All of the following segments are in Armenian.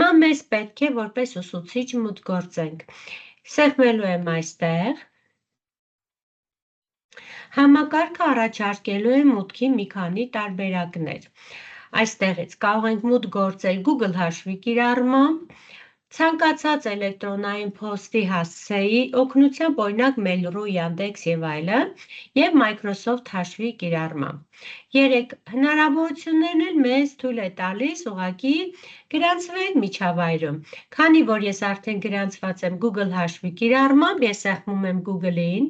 Հիմա մեզ պետք է որպես ուսուցիչ մուտք գործենք։ Սեղմելու եմ այստեղ։ Համակարգը առաջարկելու է մուտքի մի քանի տարբերակներ։ Այստեղից կարող ենք մուտք գործել Google հաշվի կիրառմամբ, ցանկացած էլեկտրոնային փոստի հասցեի օգնությամբ, օրինակ Mail.ru, Yandex եւ այլն, եւ Microsoft հաշվի կիրառմամբ։ Երեք հնարավորություններն էլ մեզ թույլ է տալիս ուղղակի գրանցվել միջավայրում։ Քանի որ ես արդեն գրանցված եմ Google հաշվի կիրառմամբ, ես սեղմում եմ Google-ին,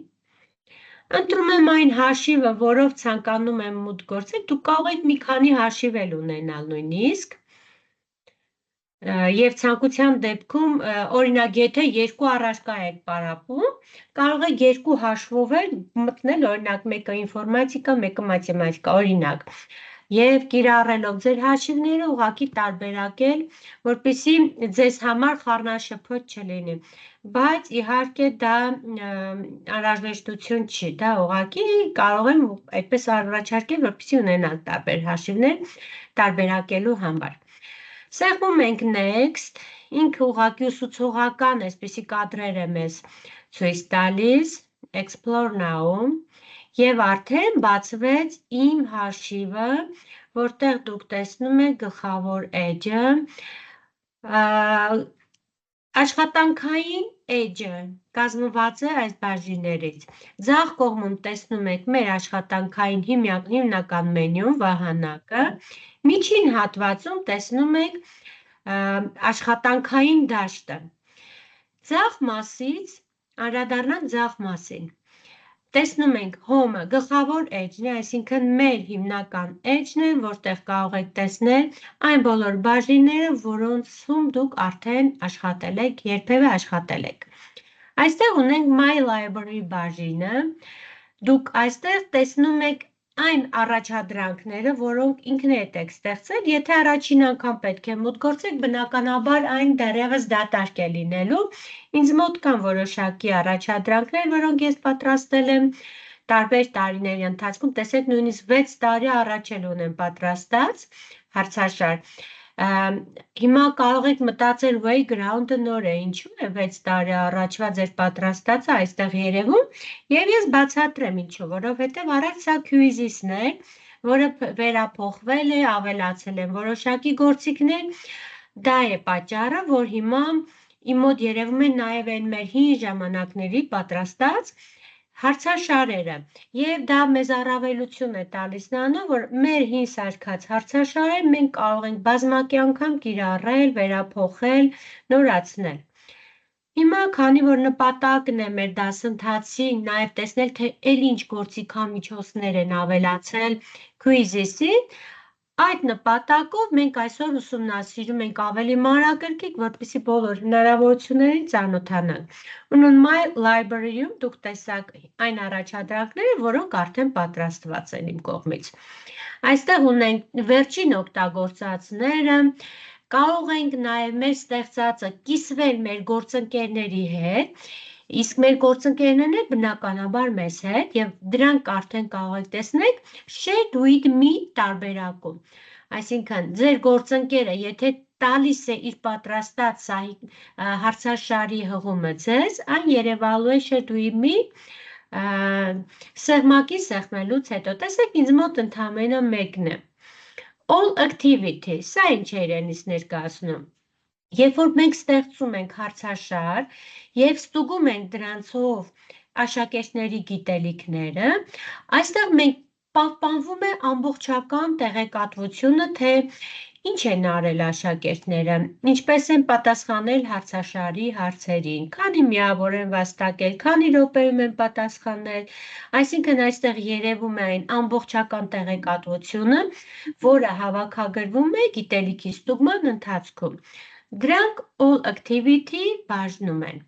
ընտրում եմ այն հաշիվը, որով ցանկանում եմ մուտք գործել, դուք կարող եք մի քանի հաշիվ էլ ունենալ նույնիսկ։ Եվ ցանկության դեպքում, օրինակ, եթե երկու առարկա եք պարապում, կարող եք երկու հաշվով էլ մտնել, օրինակ, մեկը ինֆորմատիկա, մեկը մաթեմատիկա, օրինակ, եւ կիրառելով ձեր հաշիվները ուղղակի տարբերակել, որպեսզի ձեզ համար խառնաշփոթ չլինի, բայց իհարկե դա անհրաժեշտություն չի, դա ուղղակի կարող եմ այդպես առաջարկել, որպեսզի ունենալ տարբեր հաշիվներ տարբերակելու համար։ Սեղմում ենք Next, ինքը ուղղակի ուսուցողական այսպիսի կադրեր է մեզ ցույց տալիս, Explore Now, եւ արդեն բացվեց իմ հաշիվը, որտեղ դուք տեսնում եք գլխավոր էջը, աշխատանքային էջը կազմված է այս բաժիններից։ Ձախ կողմում տեսնում եք մեր աշխատանքային հիմնական մենյուն, վահանակը, միջին հատվածում տեսնում եք աշխատանքային դաշտը։ Ձախ մասից անդրադառնանք ձախ մասին։ Տեսնում ենք Home-ը գլխավոր էջն է, այսինքն մեր հիմնական էջն է, որտեղ կարող եք տեսնել այն բոլոր բաժինները, որոնցում դուք արդեն աշխատել եք, երբևէ աշխատել եք։ Այստեղ ունենք My Library բաժինը։ Դուք այստեղ տեսնում եք այն առաջադրանքները, որոնք ինքներդ եք ստեղծել, եթե առաջին անգամ պետք է մուտք գործեք, բնականաբար այն դեռևս դատարկ է լինելու։ Ինձ մոտ կան որոշակի առաջադրանքներ, որոնք ես պատրաստել եմ տարբեր տարիների ընթացքում, տեսեք նույնիսկ 6 տարի առաջ էլ ունեմ պատրաստած հարցաշար։ Հիմա կարող եք մտածել Wayground-ը նոր է, ինչու է 6 տարի առաջվա ձեր պատրաստածը այստեղ երևում, եւ ես բացատրեմ ինչու, որովհետեւ առաջ սա Quizzes-ն է, որը վերափոխվել է, ավելացել են որոշակի գործիքներ, դա է պատճառը, որ հիմա իմ մոտ երևում է նաեւ այն մեր հին ժամանակների պատրաստած հարցաշարերը, եւ դա մեզ առավելություն է տալիս նրանով, որ մեր հին սարքած հարցաշարերը մենք կարող ենք բազմակի անգամ կիրառել, վերափոխել, նորացնել։ Հիմա, քանի որ նպատակն է մեր դասընթացին նաեւ տեսնել, թե էլ ինչ գործիքամիջոցներ են ավելացել Quizzes-ին, այդ նպատակով մենք այսօր ուսումնասիրում ենք ավելի մանրակրկիտ, որպեսզի բոլոր հնարավորություններին ծանոթանանք։ Ուրեմն My Library-ում դուք տեսաք այն առաջադրանքները, որոնք արդեն պատրաստված են իմ կողմից։ Այստեղ ունենք վերջին օգտագործածները, կարող ենք նաև մեր ստեղծածը կիսվել մեր գործընկերների հետ, իսկ մեր գործընկերներն էլ բնականաբար մեզ հետ, եւ դրանք արդեն կարող եք տեսնել Shared with Me տարբերակում։ Այսինքն ձեր գործընկերը, եթե տալիս է իր պատրաստած հարցաշարի հղումը ձեզ, այն երևալու է Shared with Me սեղմակի սեղմելուց հետո։ Տեսեք, ինձ մոտ ընդամենը մեկն է։ All activity, սա ինչ է իրենից ներկայացնում։ Երբ որ մենք ստեղծում ենք հարցաշար եւ ստուգում ենք դրանցով աշակերտների գիտելիքները, այստեղ մենք պահպանվում է ամբողջական տեղեկատվությունը, թե ինչ են արել աշակերտները, ինչպես են պատասխանել հարցաշարի հարցերին, քանի միավոր են վաստակել, քանի րոպեում են պատասխանել, այսինքն այստեղ երևում է այն ամբողջական տեղեկատվությունը, որը հավաքագրվում է գիտելիքի ստուգման ընթացքում։ Դրանք all activity բաժնում են։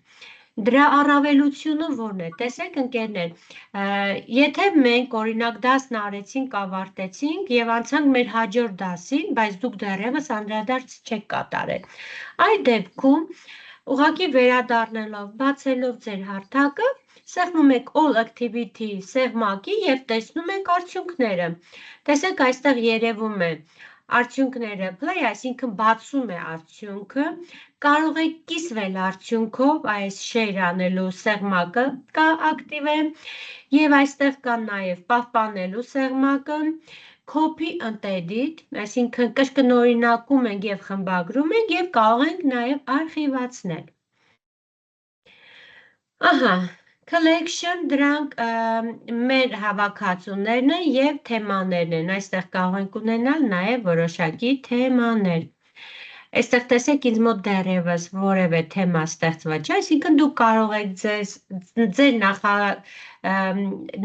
Դրա առավելությունը ո՞րն է։ Տեսեք ընկերներ, եթե մենք օրինակ դասն արեցինք, ավարտեցինք եւ անցանք մեր հաջորդ դասին, բայց դուք դեռևս անդրադարձ չեք կատարել, այդ դեպքում ուղղակի վերադառնալով, բացելով ձեր հարթակը, սեղմում եք all activity սեղմակի եւ տեսնում եք արդյունքները։ Տեսեք, այստեղ երևում է արդյունքները play, այսինքն բացում է արդյունքը, կարող եք կիսվել արդյունքով, այս share անելու սեղմակը կա ակտիվ է, եւ այստեղ կա նաեւ պահպանելու սեղմակը, copy and edit, այսինքն կրկնօրինակում ենք եւ խմբագրում ենք եւ կարող ենք նաեւ արխիվացնել։ Ահա, collection դրանք մեր հավաքածուներն են եւ թեմաներն են, այստեղ կարող ենք ունենալ նաեւ որոշակի թեմաներ։ Այստեղ տեսեք ինձ մոտ դեռևս որևէ թեմա ստեղծված չէ, այսինքն դուք կարող եք ձեր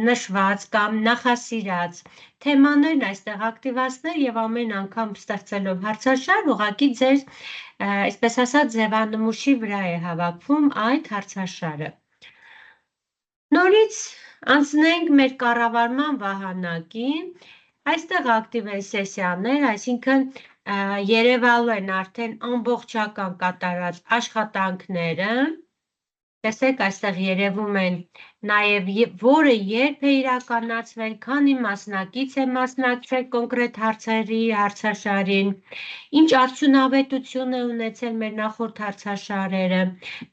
նշված կամ նախասիրած թեմաներն այստեղ ակտիվացնել եւ ամեն անգամ ստեղծելով հարցաշար, ուղղակի ձեր, այսպես ասած, ձևանմուշի վրա է հավաքվում այդ հարցաշարը։ Նորից անցնենք մեր կառավարման վահանակին, այստեղ ակտիվ են սեսիաներ, այսինքն երևալու են արդեն ամբողջական կատարած աշխատանքները, տեսեք այստեղ երևում են նաև որը երբ է իրականացվել, քանի մասնակից է մասնակցել կոնկրետ հարցերի հարցաշարին, ինչ արդյունավետություն է ունեցել մեր նախորդ հարցաշարերը,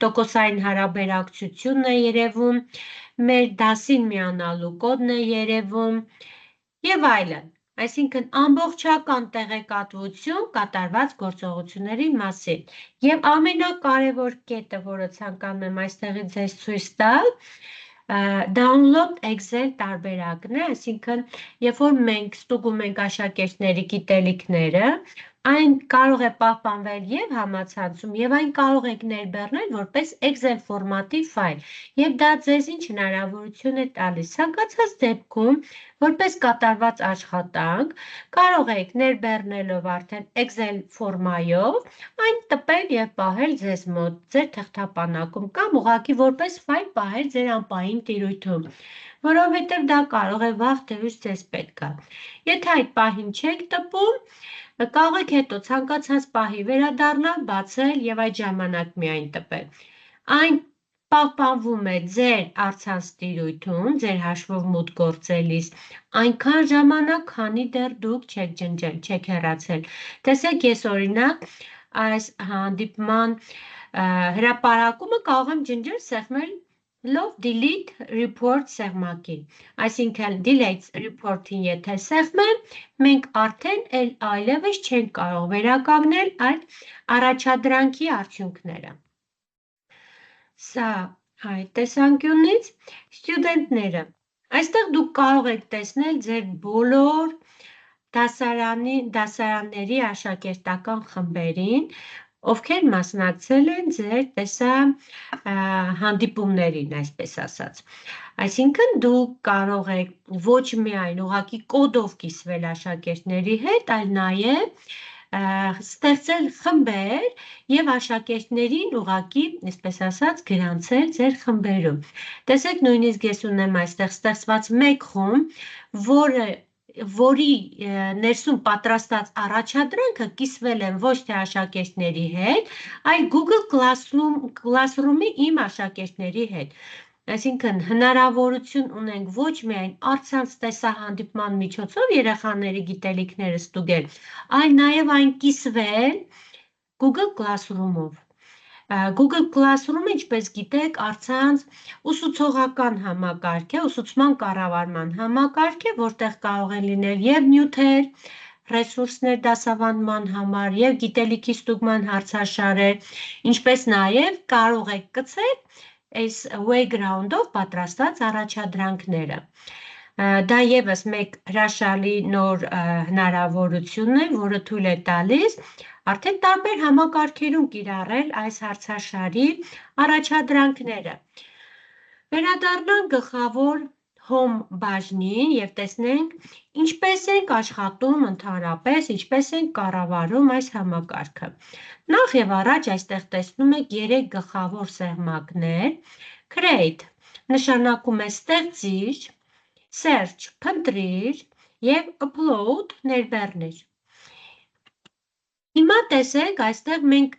տոկոսային հարաբերակցությունն է երևում, մեր դասին միանալու կոդն է երևում եւ այլն։ Այսինքն ամբողջական տեղեկատվություն կատարված գործողությունների մասին։ Եվ ամենակարևոր կետը, որը ցանկանում եմ այստեղից ձեզ ցույց տալ, download Excel տարբերակն է, այսինքն երբ որ մենք ստուգում ենք աշակերտների գիտելիքները, այն կարող է պահպանվել եւ համացանցում եւ այն կարող եք ներբեռնել որպես Excel ֆորմատի ֆայլ եւ դա ձեզ ինչ հնարավորություն է տալիս ցանկացած դեպքում որպես կատարված աշխատանք կարող եք ներբեռնելով արդեն Excel ֆորմայով այն տպել եւ պահել ձեզ մոտ ձեր թղթապանակում կամ ուղղակի որպես ֆայլ պահել ձեր անպային տիրույթում որովհետեւ դա կարող է վաղ թե ուշ ձեզ պետք է եթե այդ պահին չեք տպում կարող եք հետո ցանկացած պահի վերադառնալ, բացել եւ այդ ժամանակ միայն տպել։ Այն պահպանվում է ձեր առցանց տիրույթում, ձեր հաշվով մուտք գործելիս, այնքան ժամանակ, քանի դեռ դուք չեք ջնջել, չեք հեռացել։ Տեսեք, ես օրինակ այս հանդիպման հրապարակումը կարող եմ ջնջել, սեղմել լով delete report սեղմակին, այսինքն delete report-ին եթե սեղմեմ, մենք արդեն այլևս չենք կարող վերականգնել այդ առաջադրանքի արդյունքները։ Սա այդ տեսանկյունից ստուդենտները, այստեղ դուք կարող եք տեսնել ձեր բոլոր դասարանների աշակերտական խմբերին, ովքեր մասնակցել են ձեր հանդիպումներին, այսպես ասած։ Այսինքն դուք կարող եք ոչ միայն ուղղակի կոդով կիսվել աշակերտների հետ, այլ նաև ստեղծել խմբեր եւ աշակերտներին ուղղակի, այսպես ասած, գրանցել ձեր խմբերում։ Տեսեք, նույնիսկ ես ունեմ այստեղ ստեղծված մեկ խումբ, որի ներսում պատրաստած առաջադրանքը կիսվել են ոչ թե աշակերտների հետ, այլ Google Classroom-ի իմ աշակերտների հետ։ Այսինքն հնարավորություն ունենք ոչ միայն առցանց տեսահանդիպման միջոցով երեխաների գիտելիքները ստուգել, այլ նաև այն կիսվել Google Classroom-ով։ Google Classroom-ը, ինչպես գիտեք, առցանց ուսուցողական համակարգ է, ուսուցման կառավարման համակարգ է, որտեղ կարող են լինել եւ նյութեր, ռեսուրսներ դասավանդման համար եւ գիտելիքի ստուգման հարցաշարեր, ինչպես նաեւ կարող եք գցել այս Wayground-ով պատրաստած առաջադրանքները։ Դա եւս մեկ հրաշալի նոր հնարավորություն է, որը թույլ է տալիս արդեն տարբեր համակարգերում կիրառել այս հարցաշարի առաջադրանքները։ Վերադառնանք գլխավոր Home բաժնին եւ տեսնենք ինչպես ենք աշխատում ընդհանրապես, ինչպես ենք կառավարում այս համակարգը։ Նախ եւ առաջ այստեղ տեսնում եք 3 գլխավոր սեղմակներ, Create նշանակում է ստեղծիր, Search փնտրիր եւ Upload ներբեռնիր։ Հիմա տեսեք, այստեղ մենք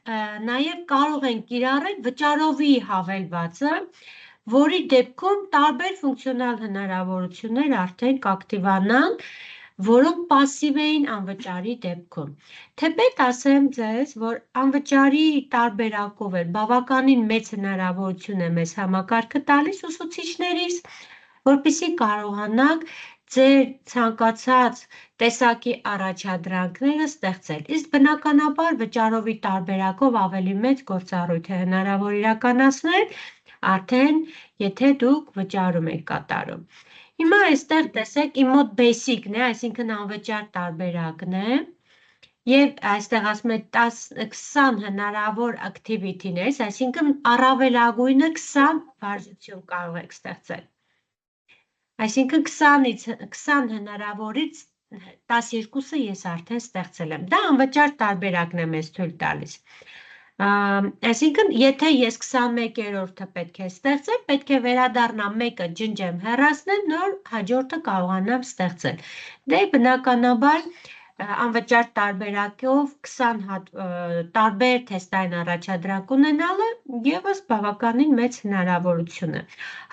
նաեւ կարող ենք կիրառել վճարովի հավելվածը, որի դեպքում տարբեր ֆունկցիոնալ հնարավորություններ արդեն կակտիվանան որոնք պասիվ էին անվճարի դեպքում։ Թեպետ ասեմ ձեզ, որ անվճարի տարբերակով էլ բավականին մեծ հնարավորություն է մեզ համակարգը տալիս ուսուցիչներից, որպեսզի կարողանաք ձեր ցանկացած տեսակի առաջադրանքները ստեղծել։ Իսկ բնականաբար վճարովի տարբերակով ավելի մեծ գործառույթ է հնարավոր իրականացնել, արդեն եթե դուք վճարում եք կատարում։ Հիմա այստեղ տեսեք իմ մոտ basic-ն է, այսինքն անվճար տարբերակն է, եւ այստեղ ասում է 20 հնարավոր activity-ներ, այսինքն առավելագույնը 20 վարժություն կարող եք ստեղծել։ Այսինքն 20 հնարավորից 12-ը ես արդեն ստեղծել եմ։ Դա անվճար տարբերակն է մեզ թույլ տալիս։ Այսինքն, եթե ես 21-րդը պետք է ստեղծեմ, պետք է վերադառնամ մեկը ջնջեմ հեռացնեմ, նոր հաջորդը կարողանամ ստեղծել։ Դե բնականաբար անվճար տարբերակով 20 տարբեր թեստային առաջադրանք ունենալը եւս բավականին մեծ հնարավորություն է։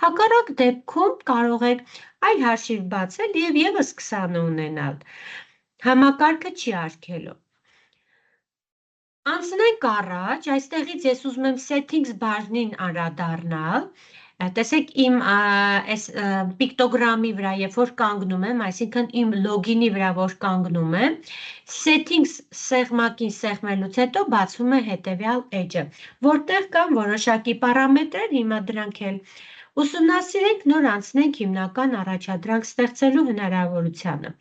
Հակառակ դեպքում կարող եք այլ հաշիվ բացել եւ եւս 20 ունենալ։ Համակարգը չի արգելում։ Անցնենք առաջ, այստեղից ես ուզում եմ settings բաժնին անդրադառնալ, տեսեք իմ այս պիկտոգրամի վրա, երբ որ կանգնում եմ, այսինքն իմ լոգինի վրա, որ կանգնում եմ, settings սեղմակին սեղմելուց հետո բացվում է հետևյալ էջը, որտեղ կան որոշակի պարամետրեր, հիմա դրանք էլ ուսումնասիրենք, նոր անցնենք հիմնական առաջադրանք ստեղծելու հնարավորությանը։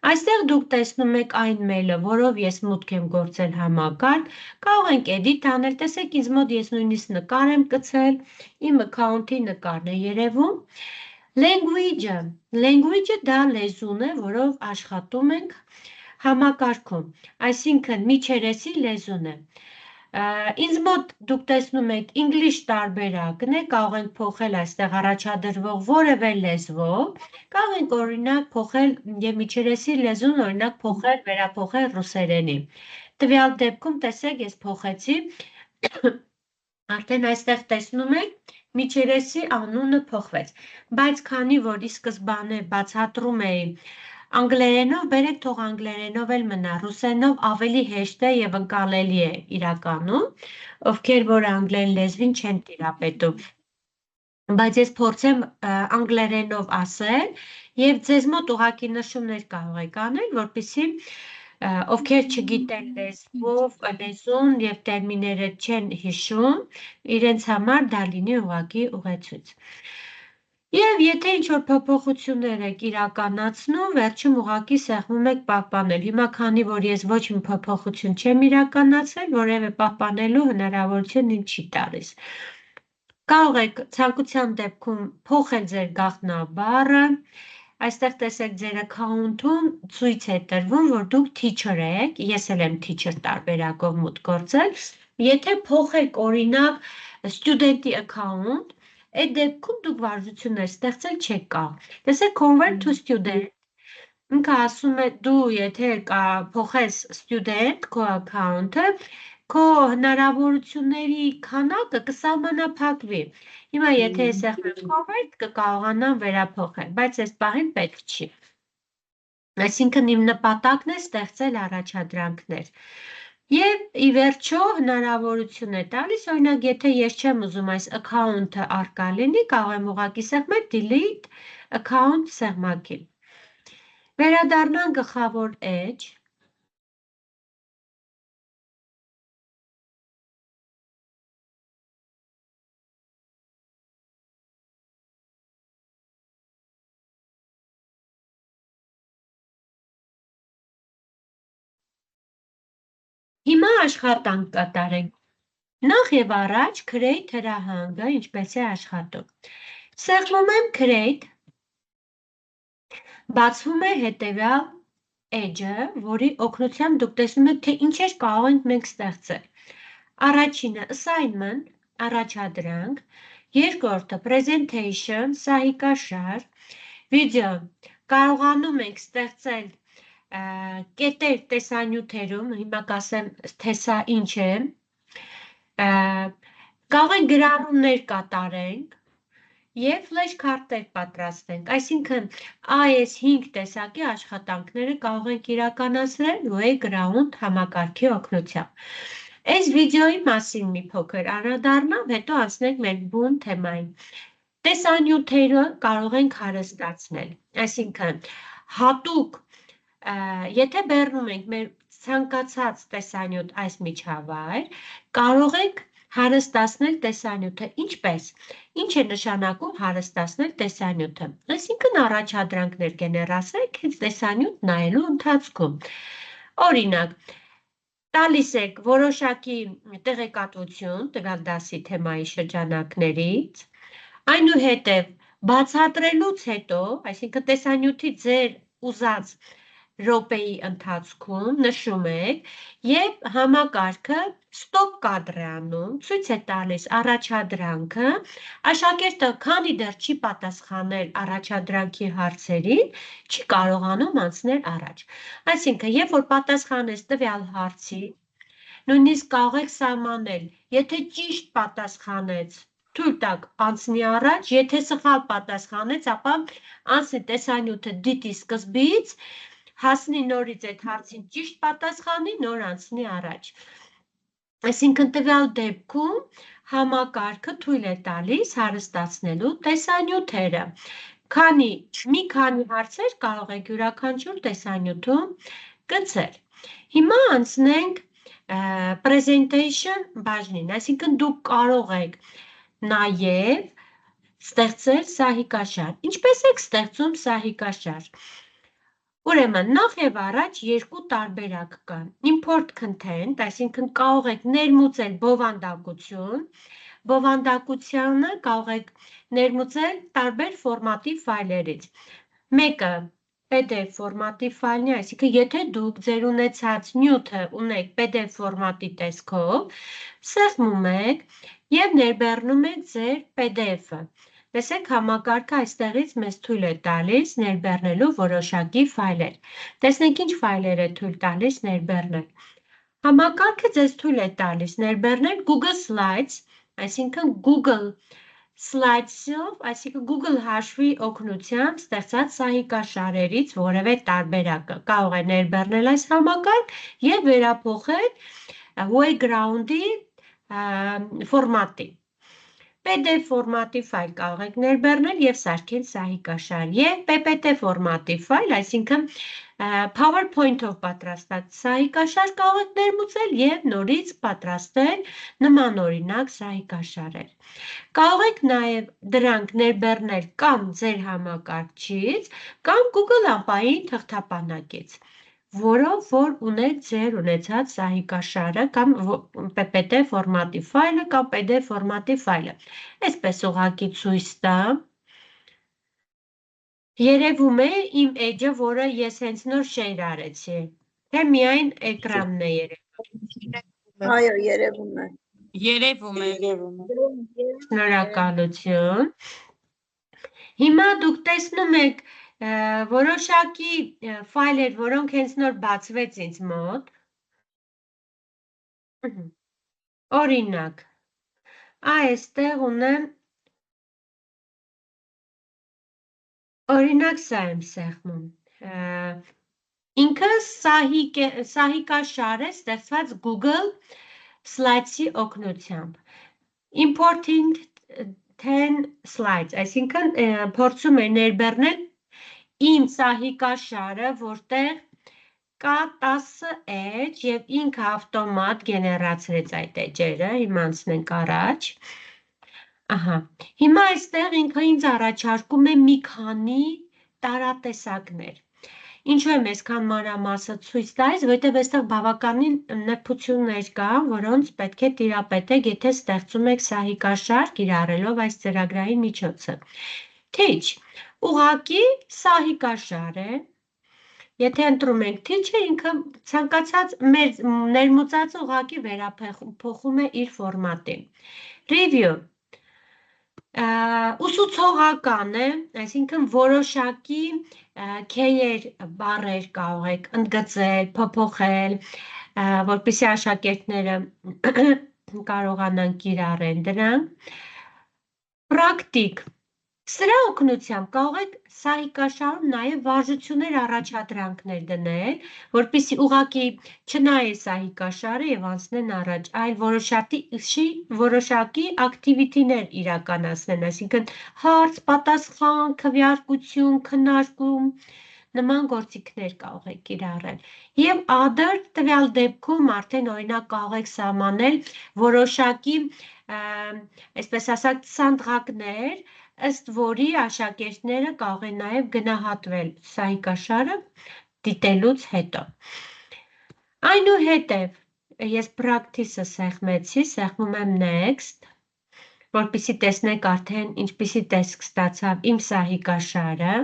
Այստեղ դուք տեսնում եք այն մեյլը, որով ես մուտք եմ գործել համակարգ, կարող ենք edit անել, տեսեք ինձ մոտ ես նույնիսկ նկար եմ գցել, իմ account-ի նկարն է երևում։ Language-ը դա լեզուն է, որով աշխատում ենք համակարգում, այսինքն միջերեսի լեզուն է։ Ինձ մոտ դուք տեսնում եք English տարբերակն է, կարող ենք փոխել այստեղ առաջադրվող որևէ լեզվով, կարող ենք օրինակ փոխել եւ միջերեսի լեզուն օրինակ փոխել, վերափոխել ռուսերենի։ Տվյալ դեպքում տեսեք, ես փոխեցի, արդեն այստեղ տեսնում եք, միջերեսի անունը փոխվեց, բայց քանի որ ի սկզբանե բացատրում էի անգլերենով, բերեք թող անգլերենով էլ մնա, ռուսերենով ավելի հեշտ է եւ ընկալելի է իրականում, ովքեր որ անգլերեն լեզվին չեն տիրապետում։ Բայց ես փորձեմ անգլերենով ասել եւ ձեզ մոտ ուղղակի նշումներ կարող եք անել, որպեսզի ովքեր չգիտեն լեզուն եւ տերմինները չեն հիշում, իրենց համար դա լինի ուղղակի ուղեցույց։ Եվ եթե ինչ-որ փոփոխություններ եք իրականացնում, վերջում ուղղակի սեղմում եք պահպանել։ Հիմա քանի որ ես ոչ մի փոփոխություն չեմ իրականացրել, որևէ պահպանելու հնարավորություն ինձ չի տալիս։ Կարող եք ցանկության դեպքում փոխել ձեր գաղտնաբառը, այստեղ տեսեք ձեր account-ում ցույց է տրվում, որ դուք teacher եք, ես էլ եմ teacher տարբերակով մուտք գործել, եթե փոխեք օրինակ student-ի account, այդ դեպքում դուք վարժություններ ստեղծել չեք կարող։ Տեսեք convert to student, ինքը ասում է դու եթե փոխես student քո account-ը, քո հնարավորությունների քանակը կսահմանափակվի։ Հիմա եթե ես եղնեմ convert կկարողանամ վերափոխել, բայց այս պահին պետք չի։ Այսինքն իմ նպատակն է ստեղծել առաջադրանքներ։ Եվ ի վերջո հնարավորություն է տալիս, օրինակ եթե ես չեմ ուզում այս account-ը առկա լինի, կարող եմ ուղղակի սեղմել delete account սեղմակին։ Վերադառնանք գլխավոր էջ։ Հիմա աշխատանք կատարենք։ Նախ եւ առաջ create հրահանգը ինչպես է աշխատում։ Սեղմում եմ create, բացվում է հետևյալ էջը, որի օգնությամբ դուք տեսնում եք, թե ինչեր կարող ենք մենք ստեղծել։ Առաջինը assignment, առաջադրանք, երկրորդը presentation, սահիկաշար, video, կարողանում ենք ստեղծել կետեր տեսանյութերում, հիմա կասեմ, թե սա ինչ է, կարող ենք գրառումներ կատարենք և ֆլեշքարտեր պատրաստենք, այսինքն այս 5 տեսակի աշխատանքները կարող ենք իրականացնել Wayground համակարգի օգնությամբ։ Այս վիդեոյի մասին մի փոքր անդրադառնամ, հետո անցնենք մեր բուն թեմային։ Տեսանյութերը կարող ենք հարստացնել, այսինքն հատուկ, եթե բեռնում ենք մեր ցանկացած տեսանյութ այս միջավայր, կարող ենք հարստացնել տեսանյութը, ինչպես, ինչ է նշանակում հարստացնել տեսանյութը, այսինքն առաջադրանքներ գեներացրեք հենց տեսանյութ նայելու ընթացքում, օրինակ, տալիս եք որոշակի տեղեկատվություն տվյալ դասի թեմայի շրջանակներից, այնուհետև բացատրելուց հետո, այսինքն տեսանյութի ձեր ուզած րոպեի ընթացքում նշում եք և համակարգը ստոպ կադր է անում, ցույց է տալիս առաջադրանքը, աշակերտը քանի դեռ չի պատասխանել առաջադրանքի հարցերին, չի կարողանում անցնել առաջ, այսինքն երբ որ պատասխանես տվյալ հարցի, նույնիսկ կարող եք սահմանել, եթե ճիշտ պատասխանեց, թույլ տաք անցնի առաջ, եթե սխալ պատասխանեց, ապա անցնի տեսանյութը դիտի սկզբից, հասնի նորից այդ հարցին ճիշտ պատասխանի, նոր անցնի առաջ, այսինքն տվյալ դեպքում համակարգը թույլ է տալիս հարստացնելու տեսանյութերը, մի քանի հարցեր կարող եք յուրաքանչյուր տեսանյութում գցել, հիմա անցնենք presentation բաժնին, այսինքն դուք կարող եք նաև ստեղծել սահիկաշար, ինչպես եք ստեղծում սահիկաշար, ուրեմն նախ և առաջ երկու տարբերակ կան, import content, այսինքն կարող եք ներմուծել բովանդակություն, բովանդակությանը կարող եք ներմուծել տարբեր ֆորմատի ֆայլերից, մեկը PDF ֆորմատի ֆայլն է, այսինքն եթե դուք ձեր ունեցած նյութը ունեք PDF ֆորմատի տեսքով, սեղմում եք և ներբեռնում եք ձեր PDF-ը, տեսեք համակարգը այստեղից մեզ թույլ է տալիս ներբեռնելու որոշակի ֆայլեր, տեսնենք ինչ ֆայլեր է թույլ տալիս ներբեռնել, համակարգը ձեզ թույլ է տալիս ներբեռնել Google Slides, այսինքն Google Slides-ով, այսինքն Google հաշվի օգնությամբ ստեղծած սահիկաշարերից որևէ տարբերակը, կարող է ներբեռնել այս համակարգ և վերափոխել Wayground-ի ֆորմատի, PDF ֆորմատի ֆայլ կարող եք ներբեռնել և սարքել սահիկաշար և PPT ֆորմատի ֆայլ, այսինքն PowerPoint-ով պատրաստած սահիկաշար կարող եք ներմուծել և նորից պատրաստել նմանօրինակ սահիկաշարեր, կարող եք նաև դրանք ներբեռնել կամ ձեր համակարգչից, կամ Google ամպային թղթապանակից, որով որ ունեք ձեր ունեցած սահիկաշարը կամ PPT ֆորմատի ֆայլը կամ PDF ֆորմատի ֆայլը, այսպես ուղղակի ցույց տամ, երևում է իմ էջը, որը ես հենց նոր շեյր արեցի, թե միայն էկրանն է երևում, այո, երևում է, Երևում է, շնորհակալություն, հիմա դուք տեսնում եք որոշակի ֆայլեր, որոնք հենց նոր բացվեց ինձ մոտ, օրինակ, այստեղ ունեմ, օրինակ սա եմ սեղմում, ինքը սահիկաշար է ստեղծված Google Slides-ի օգնությամբ, importing 10 slides, այսինքն փորձում է ներբեռնել իմ սահիկաշարը, որտեղ կա 10 էջ և ինքը ավտոմատ գեներացրեց այդ էջերը, հիմա անցնենք առաջ, հիմա այստեղ ինքը ինձ առաջարկում է մի քանի տարատեսակներ, ինչու եմ այսքան մանրամասը ցույց տալիս, որովհետև այստեղ բավականին նրբություններ կան, որոնց պետք է տիրապետեք, եթե ստեղծում եք սահիկաշար կիրառելով այս ծրագրային միջոցը, Teach, ուղղակի սահիկաշար է, եթե ընտրում ենք Teach-ը, ինքը ցանկացած մեր ներմուծածը ուղղակի վերափոխում է իր ֆորմատին, Review, ուսուցողական է, այսինքն որոշակի քեյեր, բառեր կարող եք ընդգծել, փոփոխել, որպեսզի աշակերտները կարողանան կիրառել դրանք, Practic, Սրա օգնությամբ կարող եք սահիկաշարում նաև վարժություններ առաջադրանքներ դնել, որպեսզի ուղղակի չնայեն սահիկաշարը եւ անցնեն առաջ, այլ որոշակի ակտիվիտիներ իրականացնեն, այսինքն հարց, պատասխան, քվեարկություն, քննարկում, նման գործիքներ կարող եք կիրառել։ Եվ other տվյալ դեպքում արդեն օրինակ կարող եք սահմանել որոշակի, այսպես ասած, ցանկակներ, ըստ որի աշակերտները կարող են նաև գնահատվել սահիկաշարը դիտելուց հետո։ Այնուհետև ես practice-ը սեղմեցի, սեղմում եմ next, որպեսզի տեսնեք արդեն ինչպիսի տեսք ստացավ իմ սահիկաշարը։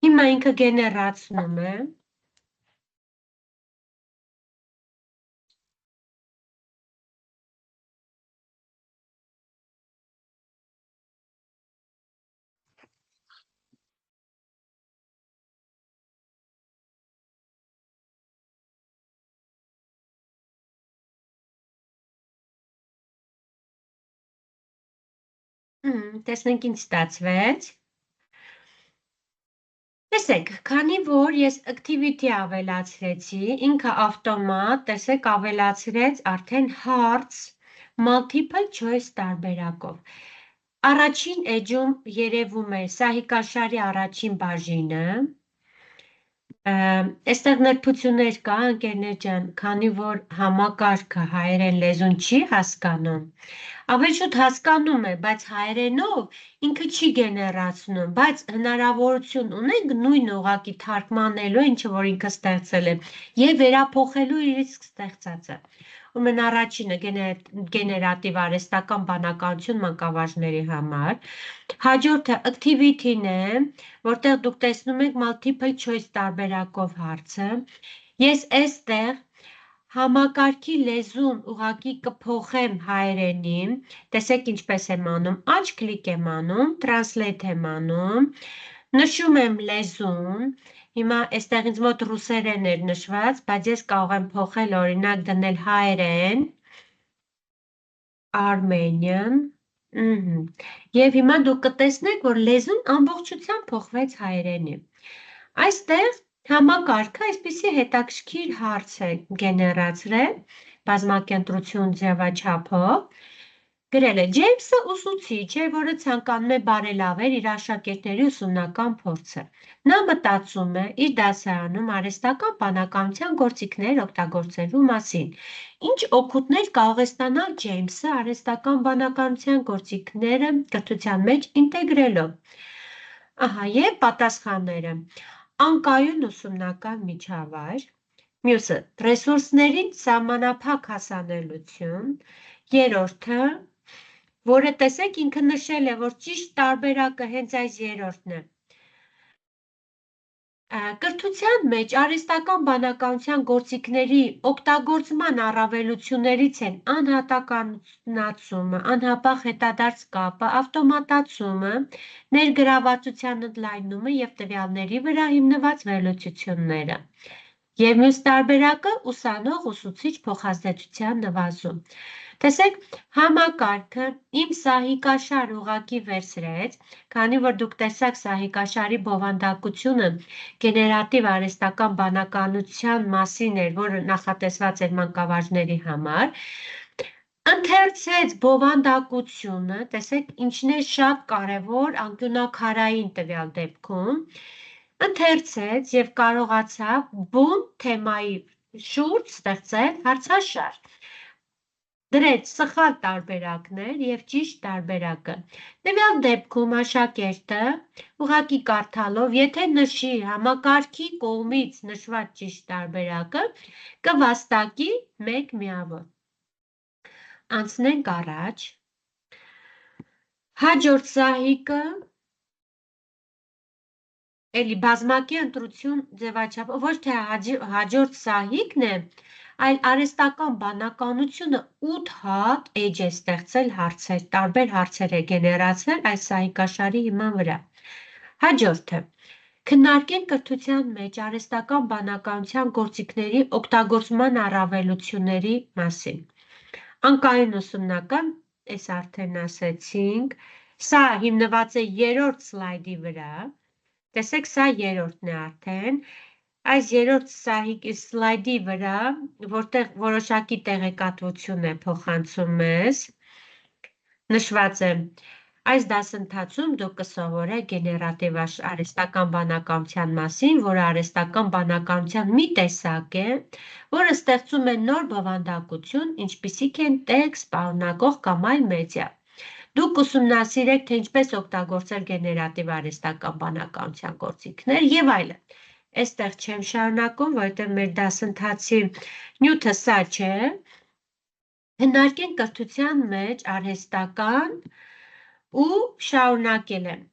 Հիմա ինքը գեներացնում է։ Տեսնենք ինչ ստացվեց։ Տեսեք, քանի որ ես activity ավելացրեցի, ինքը ավտոմատ, տեսեք, ավելացրեց արդեն հարց multiple choice տարբերակով։ Առաջին էջում երևում է սահիկաշարի առաջին բաժինը, այստեղ նրբություններ կա, ընկերներ ջան, քանի որ համակարգը հայերեն լեզուն չի հասկանում, ավելի շուտ հասկանում է, բայց հայերենով ինքը չի գեներացնում, բայց հնարավորություն ունենք նույն ուղղակի թարգմանելու, ինչը որ ինքը ստեղծել է, եւ վերափոխելու իր իսկ ստեղծածը։ Ուրեմն առաջինը գեներատիվ արհեստական բանականություն մանկավարժների համար, հաջորդը activity-ն է, որտեղ դուք տեսնում եք multiple choice տարբերակով հարցը։ Ես այստեղ համակարգի լեզուն ուղղակի կփոխեմ հայերենի, տեսեք ինչպես եմ անում, աջ կլիկ եմ անում, translate եմ անում, նշում եմ լեզուն, հիմա այստեղ ինձ մոտ ռուսերեն էր նշված, բայց ես կարող եմ փոխել, օրինակ դնել հայերեն, Armenian, եւ հիմա դուք կտեսնեք, որ լեզուն ամբողջությամբ փոխվեց հայերենի։ Այստեղ համակարգը այսպիսի հետաքրքիր հարց է գեներացրել բազմակենտրություն ձևաչափով, գրել է Ջեյմսը ուսուցիչ է, որը ցանկանում է բարելավել իր աշակերտների ուսումնական փորձը։ Նա մտածում է իր դասարանում արհեստական բանականության գործիքներ օգտագործելու մասին։ Ինչ օգուտներ կարող է ստանալ Ջեյմսը արհեստական բանականության գործիքները կրթության մեջ ինտեգրելով։ Ահա, եւ պատասխանները։ Անկայուն ուսումնական միջավայր, մյուսը ռեսուրսներին սահմանափակ հասանելիություն, երրորդը, որը տեսեք ինքը նշել է, որ ճիշտ տարբերակը հենց այս երրորդն է։ Կրթության մեջ արհեստական բանականության գործիքների օգտագործման առավելություններից են անհատականացումը, անհապաղ հետադարձ կապը, ավտոմատացումը, ներգրավվածության ընդլայնումը եւ տվյալների վրա հիմնված վերլուծությունները։ Եվ մյուս տարբերակը ուսանող ուսուցիչ փոխազդեցության նվազում։ Տեսեք, համակարգը իմ սահիկաշար ուղղակի վերցրեց, քանի որ դուք տեսաք սահիկաշարի բովանդակությունը գեներատիվ արհեստական բանականության մասին էր, որը նախատեսված էր մանկավարժների համար, ընթերցեց բովանդակությունը, տեսեք, ինչն է շատ կարևոր անկյունակարային տվյալ դեպքում, ընթերցեց եւ կարողացավ բուն թեմայի շուրջ ստեղծել հարցաշար։ Դրեց սխալ տարբերակներ եւ ճիշտ տարբերակը։ Տվյալ դեպքում աշակերտը ուղղակի կարդալով, եթե նշի համակարգի կողմից նշված ճիշտ տարբերակը, կվաստակի 1 միավոր։ Անցնենք առաջ։ Հաջորդ սահիկը էլի բազմակի ընտրություն ձևաչափ, ոչ թե հաջորդ սահիկն է, այլ արհեստական բանականությունը 8 հատ էջ է ստեղծել հարցեր, տարբեր հարցեր է գեներացրել այս սահիկաշարի հիման վրա։ Հաջորդը, Քննարկենք կրթության մեջ արհեստական բանականության գործիքների օգտագործման առավելությունների մասին։ Անկայուն ուսումնական, այս արդեն ասեցինք, սա հիմնված է 3-րդ սլայդի վրա, տեսեք սա 3-րդն է արդեն, այս 3-րդ սլայդի վրա, որտեղ որոշակի տեղեկատվություն է փոխանցում մեզ, նշված է, այս դասընթացում դուք կսովորեք գեներատիվ արհեստական բանականության մասին, որը արհեստական բանականության մի տեսակ է, որը ստեղծում է նոր բովանդակություն, ինչպիսիք են տեքստ, պարունակող կամ այլ մեդիա։ Դուք ուսումնասիրեք, թե ինչպես օգտագործել գեներատիվ արհեստական բանականության գործիքներ եւ այլն։ Այստեղ չեմ շարունակում, որովհետև մեր դասընթացի նյութը սա չէ։ Քննարկենք կրթության մեջ արհեստական ու շարունակել եմ։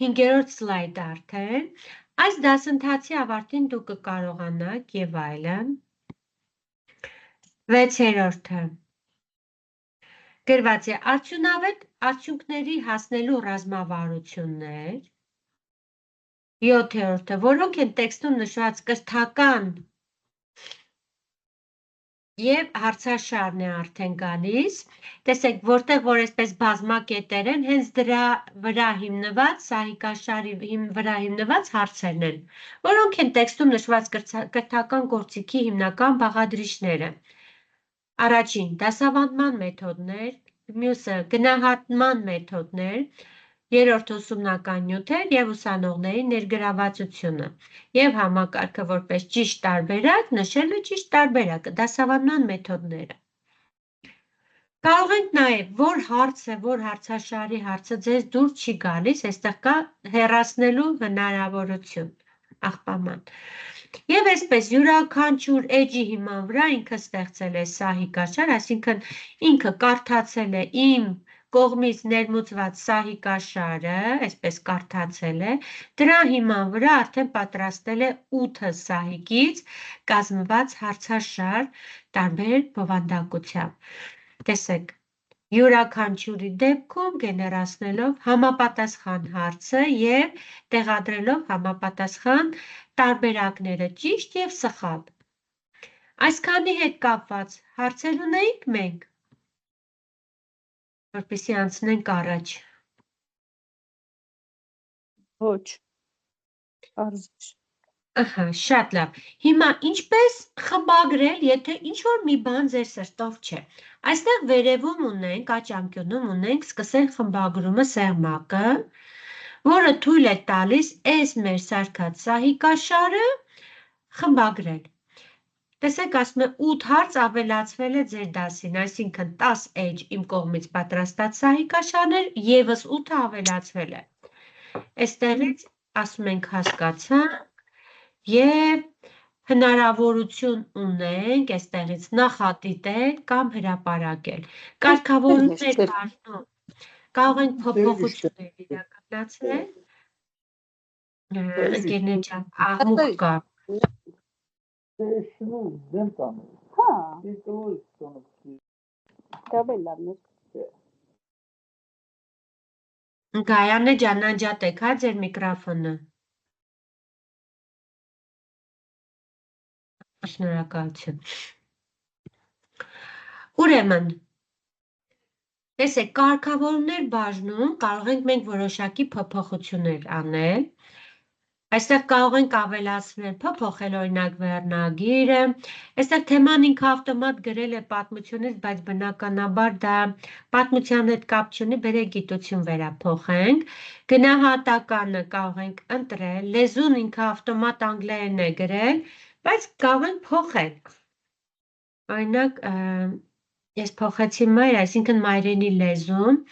5-րդ սլայդը արդեն։ Այս դասընթացի ավարտին դուք կկարողանաք եւ այլն։ 6-րդը գրված է արդյունավետ արդյունքների հասնելու ռազմավարություններ։ 7-րդը, որոնք են տեքստում նշված կրթական եւ հարցաշարն է արդեն գալիս, տեսեք, որտեղ որ այսպես բազմակետեր են, հենց դրա վրա հիմնված, սահիկաշարի վրա հիմնված հարցերն են, որոնք են տեքստում նշված կրթական գործիքի հիմնական բաղադրիչները։ Առաջին, դասավանդման մեթոդներ, մյուսը գնահատման մեթոդներ, երրորդը ուսումնական նյութեր եւ ուսանողների ներգրավվածությունը եւ համակարգը որպես ճիշտ տարբերակ նշելը ճիշտ տարբերակը, դասավանդման մեթոդները։ Կարող ենք նաեւ որ հարցը, որ հարցաշարի հարցը ձեզ դուր չի գալիս, այստեղ կա հեռացնելու հնարավորություն, աղբաման։ Եվ այսպես յուրաքանչյուր էջի հիման վրա ինքը ստեղծել է սահիկաշար, այսինքն ինքը կարդացել է իմ կողմից ներմուծված սահիկաշարը, այսպես կարդացել է, դրա հիման վրա արդեն պատրաստել է 8 սահիկից կազմված հարցաշար տարբեր բովանդակությամբ։ Տեսեք, յուրաքանչյուրի դեպքում գեներացնելով համապատասխան հարցը եւ տեղադրելով համապատասխան տարբերակները ճիշտ եւ սխալ։ Այսքանի հետ կապված հարցեր ունեիք մենք, որպեսզի անցնենք առաջ։ Ոչ։ Արզիչ։ Ահա, շատ լավ։ Հիմա ինչպես խմբագրել, եթե ինչ-որ մի բան ձեր սրտով չէ։ Այստեղ վերևում ունենք, աջ անկյունում ունենք սկսել խմբագրումը սեղմակը, որը թույլ է տալիս այս մեր սարքած սահիկաշարը խմբագրել։ Տեսեք, ասում է 8 հարց ավելացվել է ձեր դասին, այսինքն 10 էջ իմ կողմից պատրաստած սահիկաշարներ, եւս 8-ը ավելացվել է։ Այստեղից ասում ենք հասկացանք եւ հնարավորություն ունենք այստեղից նախատիտել կամ հրապարակել։ Կարգավորումներ բաժնում կարող ենք փոփոխություններ իրականացնել։ Ընկերներ ջան, աղմուկ կա։ Հա։ Կավելան։ Գայանե ջան, անջատեք, հա, ձեր միկրոֆոնը։ Շնորհակալություն։ Ուրեմն, տեսեք, կարգավորումներ բաժնում կարող ենք մենք որոշակի փոփոխություններ անել։ Այստեղ կարող ենք ավելացնել, փոփոխել օրինակ վերնագիրը։ Այստեղ թեման ինքը ավտոմատ գրել է պատմությունից, բայց բնականաբար դա պատմության հետ կապ չունի, բերեք գիտություն վերափոխենք։ Գնահատականը կարող ենք ընտրել, լեզուն ինքը ավտոմատ անգլերեն է գրել, բայց կարող ենք փոխել։ Օրինակ, ես փոխեցի մայր, այսինքն մայրենի լեզուն,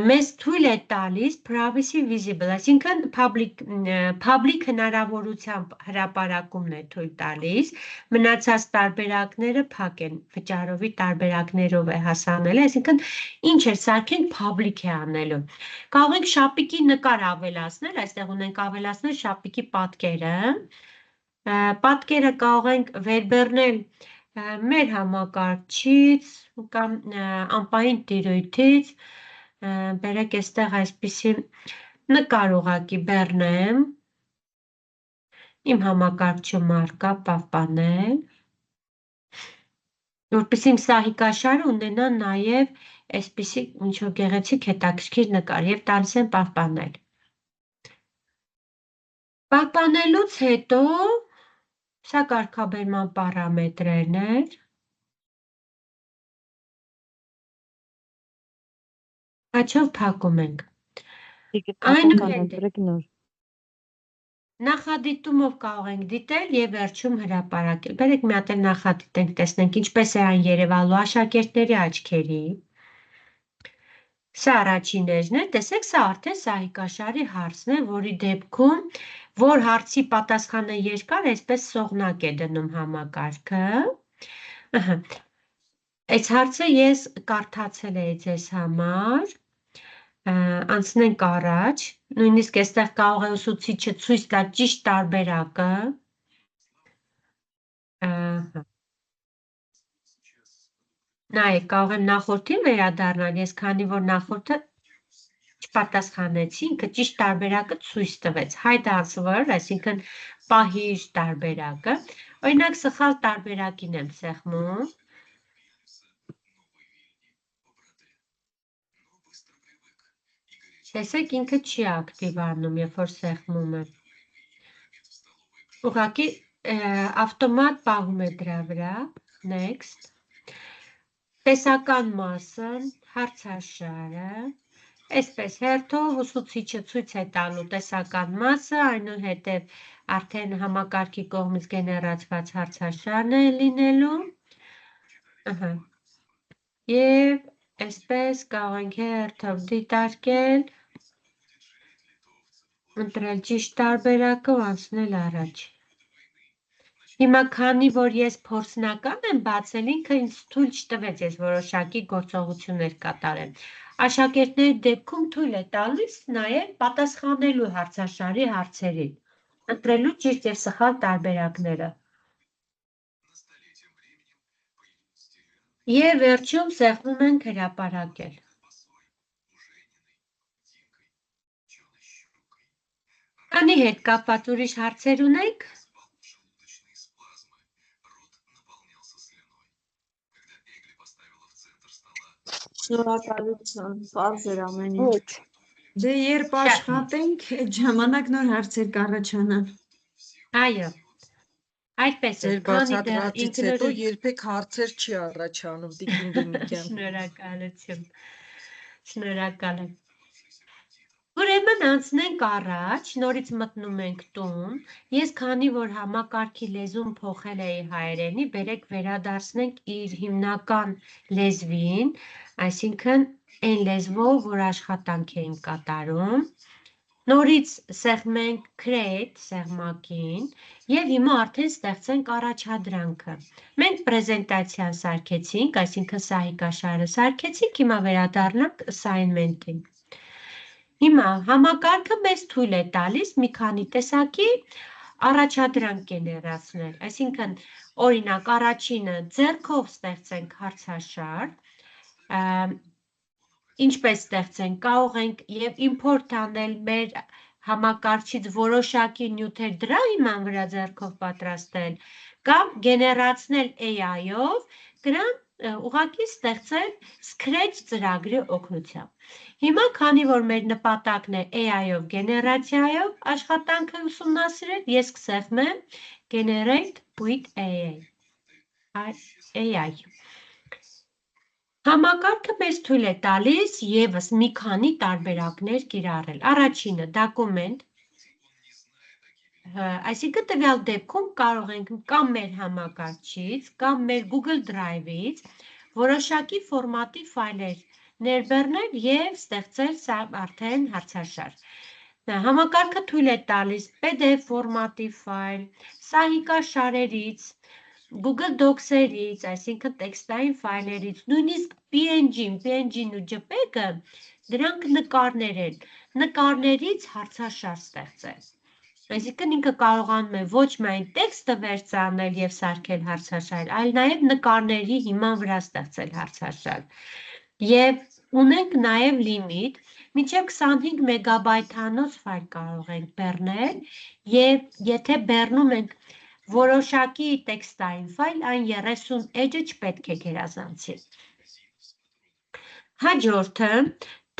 մեզ թույլ է տալիս privacy visible, այսինքն public հնարավորությամբ հրապարակումն է թույլ տալիս, մնացած տարբերակները փակ են, վճարովի տարբերակներով է հասանել, այսինքն ինչ է սարքենք public է անելու։ Կարող ենք շապիկի նկար ավելացնել, այստեղ ունենք ավելացնել շապիկի պատկերը, պատկերը կարող ենք վերբեռնել մեր համակարգչից կամ անպային տիրույթից, բերեք այստեղ այսպիսի նկար ուղղակի բեռնեմ, իմ համակարգչում առկա պահպանել, որպեսզի իմ սահիկաշարը ունենա նաև այսպիսի ինչ-որ գեղեցիկ հետաքրքիր նկար և տալիս եմ պահպանել։ Պահպանելուց հետո սա կարգաբերման պարամետրերն էր, հաչով փակում ենք։ Այնուհետև նախադիտումով կարող ենք դիտել և վերջում հրապարակել։ Բերեք մի հատ էլ նախադիտենք, տեսնենք ինչպես է այն երևալու աշակերտների աչքերի։ Սա առաջին էջն է, տեսեք, սա արդեն սահիկաշարի հարցն է, որի դեպքում, որ հարցի պատասխանը երկար, այսպես սողնակ է դնում համակարգը։ Այս հարցը ես կարդացել էի ձեզ համար, անցնենք առաջ, նույնիսկ այստեղ կարող է ուսուցիչը ցույց տալ ճիշտ տարբերակը։ Նայեք, կարող եմ նախորդին վերադառնալ, ես քանի որ նախորդը չպատասխանեցի, ինքը ճիշտ տարբերակը ցույց տվեց, hide answer, այսինքն պահիր տարբերակը, օրինակ սխալ տարբերակին եմ սեղմում։ Տեսեք, ինքը չի ակտիվանում, երբ որ սեղմում եմ։ Ուղղակի ավտոմատ պահում է դրա վրա, next։ Տեսական մասն, հարցաշարը, այսպես հերթով ուսուցիչը ցույց է տալու տեսական մասը, այնուհետև արդեն համակարգի կողմից գեներացված հարցաշարն է լինելու։ Եվ այսպես կարող ենք հերթով դիտարկել, ընտրել ճիշտ տարբերակը ու անցնել առաջ։ Հիմա քանի որ ես փորձնական եմ բացել, ինքը ինձ թույլ չտվեց ես որոշակի գործողություններ կատարեմ։ Աշակերտների դեպքում թույլ է տալիս նաև պատասխանելու հարցաշարի հարցերին, ընտրելու ճիշտ և սխալ տարբերակները։ Եվ վերջում սեղմում ենք հրապարակել։ Անի հետ կապված ուրիշ հարցեր ունեք։ Շնորհակալություն, պարզ էր ամեն ինչ։ Դե երբ աշխատենք, այդ ժամանակ նոր հարցեր կառաջանան։ Այո, այդպես է, Ձեր բացատրածից հետո երբեք հարցեր չի առաջանում, Տիկին Դմիտրյան։ Շնորհակալություն, շնորհակալ եմ։ Ուրեմն անցնենք առաջ, նորից մտնում ենք տուն, ես քանի որ համակարգի լեզուն փոխել էի հայերենի, բերեք վերադարձնենք իր հիմնական լեզվին, այսինքն այն լեզվով, որ աշխատանք էինք կատարում, նորից սեղմենք create սեղմակին և հիմա արդեն ստեղծենք առաջադրանքը։ Մենք պրեզենտացիան սարքեցինք, այսինքն սահիկաշարը սարքեցինք, հիմա վերադառնանք assignment-ին։ Հիմա համակարգը մեզ թույլ է տալիս մի քանի տեսակի առաջադրանք գեներացնել, այսինքն օրինակ առաջինը ձեռքով ստեղծենք հարցաշար, ինչպես ստեղծենք, կարող ենք և import անել մեր համակարգչից որոշակի նյութեր դրա հիման վրա ձեռքով պատրաստել, կամ գեներացնել AI-ով, դրան ուղղակի ստեղծել Scratch ծրագրի օգնությամբ։ Հիմա, քանի որ մեր նպատակն է AI-ով գեներացիայով աշխատանքը ուսումնասիրել, ես կսեղմեմ Generate with AI։ Համակարգը մեզ թույլ է տալիս ևս մի քանի տարբերակներ կիրառել։ Առաջինը դոկումենտ, այսինքն տվյալ դեպքում կարող ենք կամ մեր համակարգչից, կամ մեր Google Drive-ից որոշակի ֆորմատի ֆայլեր ներբեռնել և ստեղծել սա արդեն հարցաշար։ Համակարգը թույլ է տալիս PDF ֆորմատի ֆայլ, սահիկաշարերից, Google Docs-երից, այսինքն տեքստային ֆայլերից, նույնիսկ PNG-ն ու JPEG-ը, դրանք նկարներ են, նկարներից հարցաշար ստեղծել։ Այսինքն ինքը կարողանում է ոչ միայն տեքստը վերծանել և սարքել հարցաշար, այլ նաև նկարների հիման վրա ստեղծել հարցաշար։ Եվ ունենք նաև լիմիտ, մինչև 25 մեգաբայթանոց ֆայլ կարող ենք բեռնել և եթե բեռնում ենք որոշակի տեքստային ֆայլ, այն 30 էջը չպետք է գերազանցի։ Հաջորդը,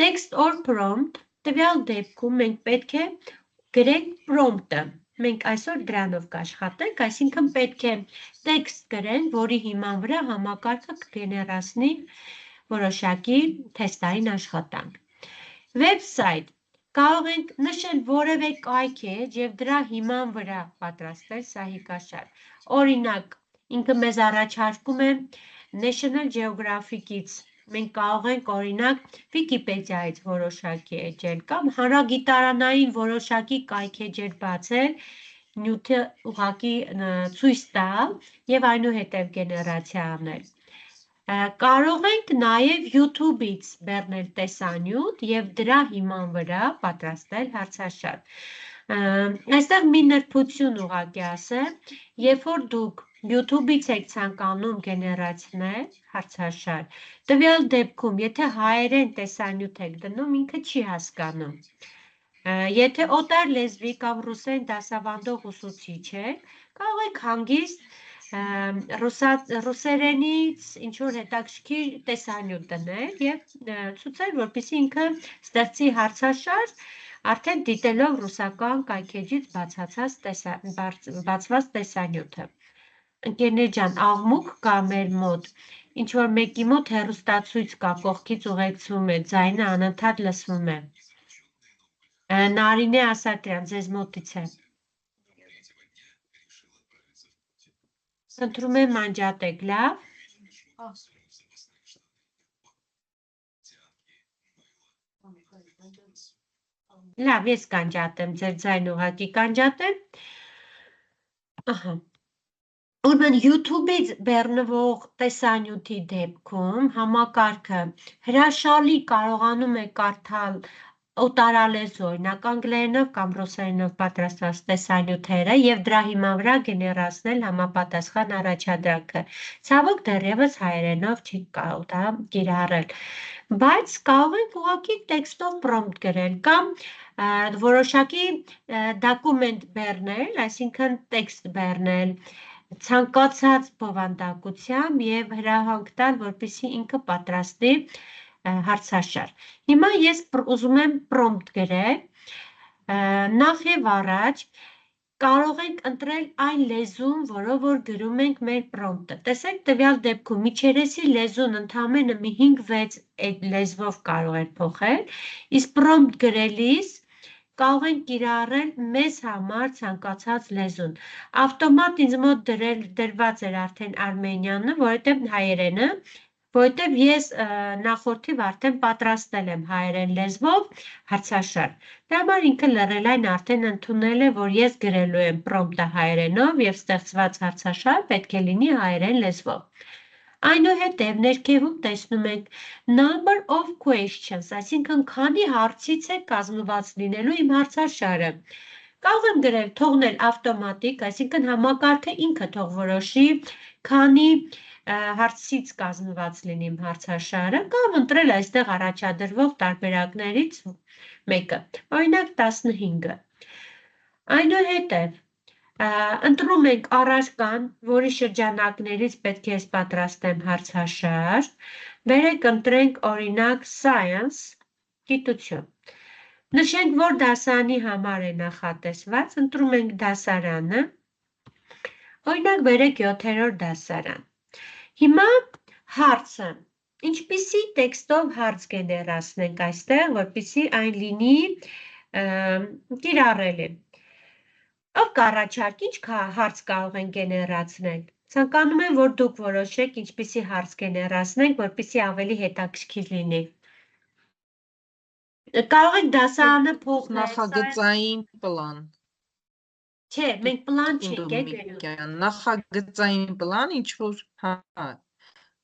text or prompt, տվյալ դեպքում մենք պետք է գրենք prompt-ը։ Մենք այսօր դրանով կաշխատենք, այսինքն պետք է տեքստ գրենք, որի հիման վրա համակարգը կգեներացնի որոշակի թեստային աշխատանք։ Website, կարող ենք նշել որևէ կայքեջ և դրա հիման վրա պատրաստել սահիկաշար։ Օրինակ, ինքը մեզ առաջարկում է National Geographic-ից, մենք կարող ենք օրինակ Wikipedia-ից որոշակի էջեր կամ հանրագիտարանային որոշակի կայքեջեր բացել, նյութը ուղղակի ցույց տալ և այնուհետև գեներացիա անել։ Կարող ենք նաև YouTube-ից բեռնել տեսանյութ և դրա հիման վրա պատրաստել հարցաշար։ Այստեղ մի նրբություն ուղղակի ասեմ, երբ որ դուք YouTube-ից եք ցանկանում գեներացնել հարցաշար, տվյալ դեպքում, եթե հայերեն տեսանյութ եք դնում, ինքը չի հասկանում։ Եթե օտար լեզվի կամ ռուսերեն դասավանդող ուսուցիչ եք, կարող եք հանգիստ ռուսերենից ինչ-որ հետաքրքիր տեսանյութ դնել և ցուցել, որպեսզի ինքը ստեղծի հարցաշար, արդեն դիտելով ռուսական կայքեջից բացված տեսանյութը։ Ընկերներ ջան, աղմուկ կա մեր մոտ, ինչ-որ մեկի մոտ հեռուստացույց կա, կողքից ուղեկցվում է, ձայնը անընդհատ լսվում է։ Նարինե Ասատրյան, ձեզ մոտից է։ Խնդրում եմ անջատեք, լավ։ Լավ, ես կանջատեմ, ձեր ձայն ուղղակի կանջատեմ։ Ահա։ Ուրեմն YouTube-ից բեռնվող տեսանյութի դեպքում համակարգը հրաշալի կարողանում է կարդալ օտարալեզու, օրինակ անգլերենով կամ ռուսերենով պատրաստված տեսանյութերը և դրա հիման վրա գեներացնել համապատասխան առաջադրանքը։ Ցավոք դեռևս հայերենով չի կարող դա կիրառել, բայց կարող ենք ուղղակի տեքստով prompt գրել կամ որոշակի դոկումենտ բեռնել, այսինքն տեքստ բեռնել, ցանկացած բովանդակությամբ և հրահանգ տալ, որպեսզի ինքը պատրաստի հարցաշար։ Հիմա ես ուզում եմ prompt գրել, նախ և առաջ կարող ենք ընտրել այն լեզուն, որով որ գրում ենք մեր prompt-ը։ Տեսեք տվյալ դեպքում միջերեսի լեզուն ընդամենը մի 5-6 լեզվով կարող են փոխել, իսկ prompt գրելիս կարող ենք կիրառել մեզ համար ցանկացած լեզուն։ Ավտոմատ ինձ մոտ դրված էր արդեն արմենիանը, հայերենը, որովհետև ես նախորդիվ արդեն պատրաստել եմ հայերեն լեզվով հարցաշար։ Դրա համար ինքը լռելային արդեն ընդունել է, որ ես գրելու եմ prompt-ը հայերենով և ստեղծված հարցաշար պետք է լինի հայերեն լեզվով։ Այնուհետև ներքևում տեսնում ենք number of questions, այսինքն քանի հարցից է կազմված լինելու իմ հարցաշարը։ Կարող եմ գրել թողնել ավտոմատիկ, այսինքն համակարգը ինքը թող որոշի, քանի հարցից կազմված լինի իմ հարցաշարը, կամ ընտրել այստեղ առաջադրվող տարբերակներից մեկը, օրինակ 15-ը։ Այնուհետև ընտրում ենք առարկան, որի շրջանակներից պետք է ես պատրաստեմ հարցաշար, բերեք ընտրենք օրինակ science, գիտություն։ Նշենք, որ դասարանի համար է նախատեսված, ընտրում ենք դասարանը, օրինակ բերեք 7-րդ դասարան։ Հիմա հարցը, ինչպիսի տեքստով հարց գեներացնենք այստեղ, որպեսզի այն լինի կիրառելի։ Ով կառաջարկի, ինչ հարց կարող են գեներացնել։ Ցանկանում եմ, որ դուք որոշեք, ինչպիսի հարց գեներացնենք, որպեսզի ավելի հետաքրքիր լինի։ Կարող եք դասարանը փոխել։ Նախագծային պլան։ Չէ, մենք պլան չենք գրում։ Նախագծային պլան, ինչ որ, հա։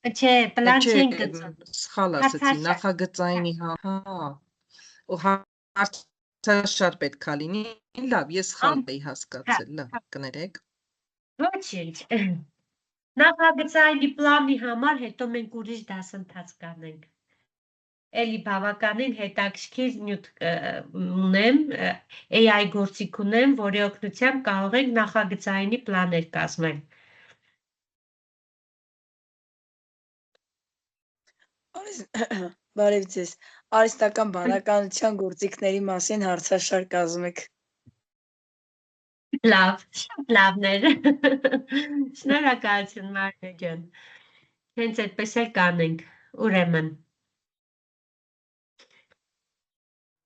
Չէ, պլան չենք գծում։ Սխալ ասացի, նախագծայինի, հա։ Ու հարցաշար պետք է լինի, լավ, ես սխալ էի հասկացել, լավ, կներեք։ Ոչինչ։ Նախագծայինի պլանի համար հետո մենք ուրիշ դասընթաց կանենք։ էլի բավականին հետաքրքիր նյութ ունեմ, AI գործիք ունեմ, որի օգնությամբ կարող ենք նախագծայինի պլաներ կազմել։ Բարև ձեզ։ Արհեստական բանականության գործիքների մասին հարցաշար կազմեք։ Լավ, շատ լավներ։ Շնորհակալություն Մարինե ջան։ Հենց այդպես էլ կանենք, ուրեմն։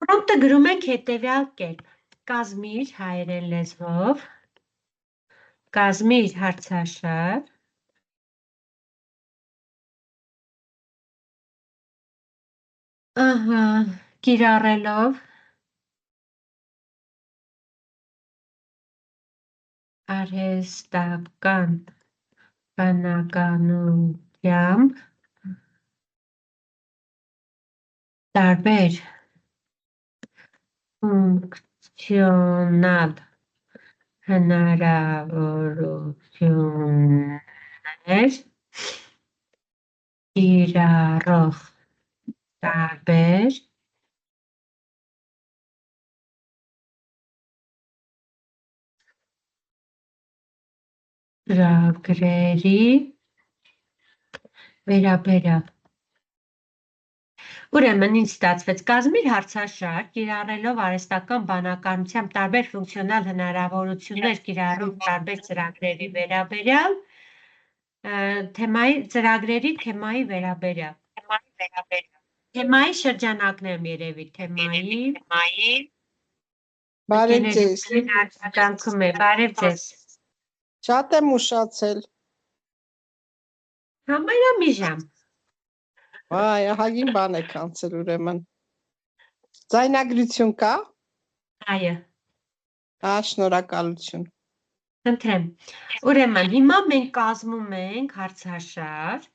Պրոմպտը գրում ենք հետևյալ կերպ. կազմիր հայերեն լեզվով, կազմիր հարցաշար, կիրառելով արհեստական բանականությամբ տարբեր ֆունկցիոնալ հնարավորություններ կիրառող տարբեր ծրագրերի վերաբերյալ։ Ուրեմն ինչ ստացվեց, կազմիր հարցաշար, կիրառելով արհեստական բանականությամբ տարբեր ֆունկցիոնալ հնարավորություններ կիրառող տարբեր ծրագրերի վերաբերյալ, ծրագրերի թեմայի վերաբերյալ։ Թեմայի շրջանակն եմ երևի, թեմայի Բարև ձեզ։ կանքում է, բարև ձեզ։ Շատ եմ ուշացել։ Համարյա մի ժամ։ Վայ, ահագին բան եք անցել ուրեմն։ Ձայնագրություն կա։ Այո, Շնորհակալություն։ խնդրեմ։ Ուրեմն հիմա մենք կազմում ենք հարցաշար,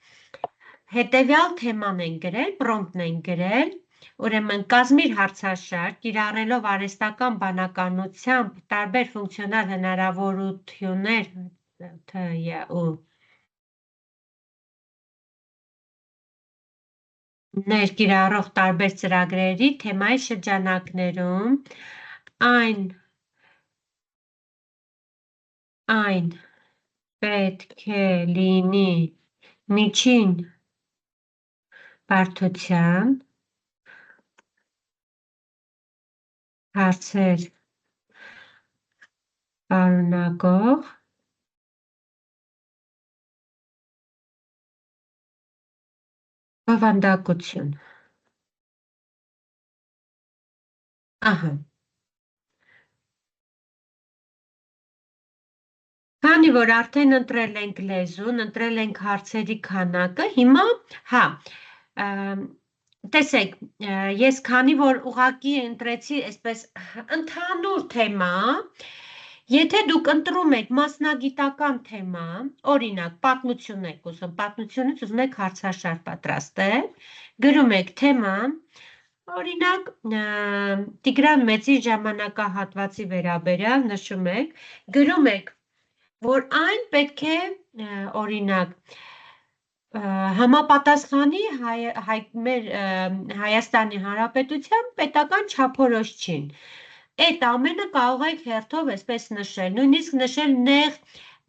հետևյալ թեման ենք գրել, պրոմպտն ենք գրել, ուրեմն կազմիր հարցաշար, կիրառելով արհեստական բանականությամբ տարբեր ֆունկցիոնալ հնարավորություններ ներկիրառող տարբեր ծրագրերի թեմայի շրջանակներում այն պետք է լինի միջին բարդության հարցեր պարունակող բովանդակություն։ Ահա։ Քանի որ արդեն ընտրել ենք լեզուն, ընտրել ենք հարցերի քանակը, հիմա, տեսեք, ես քանի որ ուղղակի ընտրեցի այսպես ընդհանուր թեմա, եթե դուք ընտրում եք մասնագիտական թեմա, օրինակ, պատմություն եք ուզում, պատմությունից ուզում եք հարցաշար պատրաստել, գրում եք թեման, օրինակ, Տիգրան Մեծի ժամանակահատվածի վերաբերյալ նշում եք, գրում եք, որ այն պետք է, օրինակ, համապատասխանի մեր Հայաստանի Հանրապետության պետական չափորոշչին։ Այդ ամենը կարող եք հերթով այսպես նշել, նույնիսկ նշել նեղ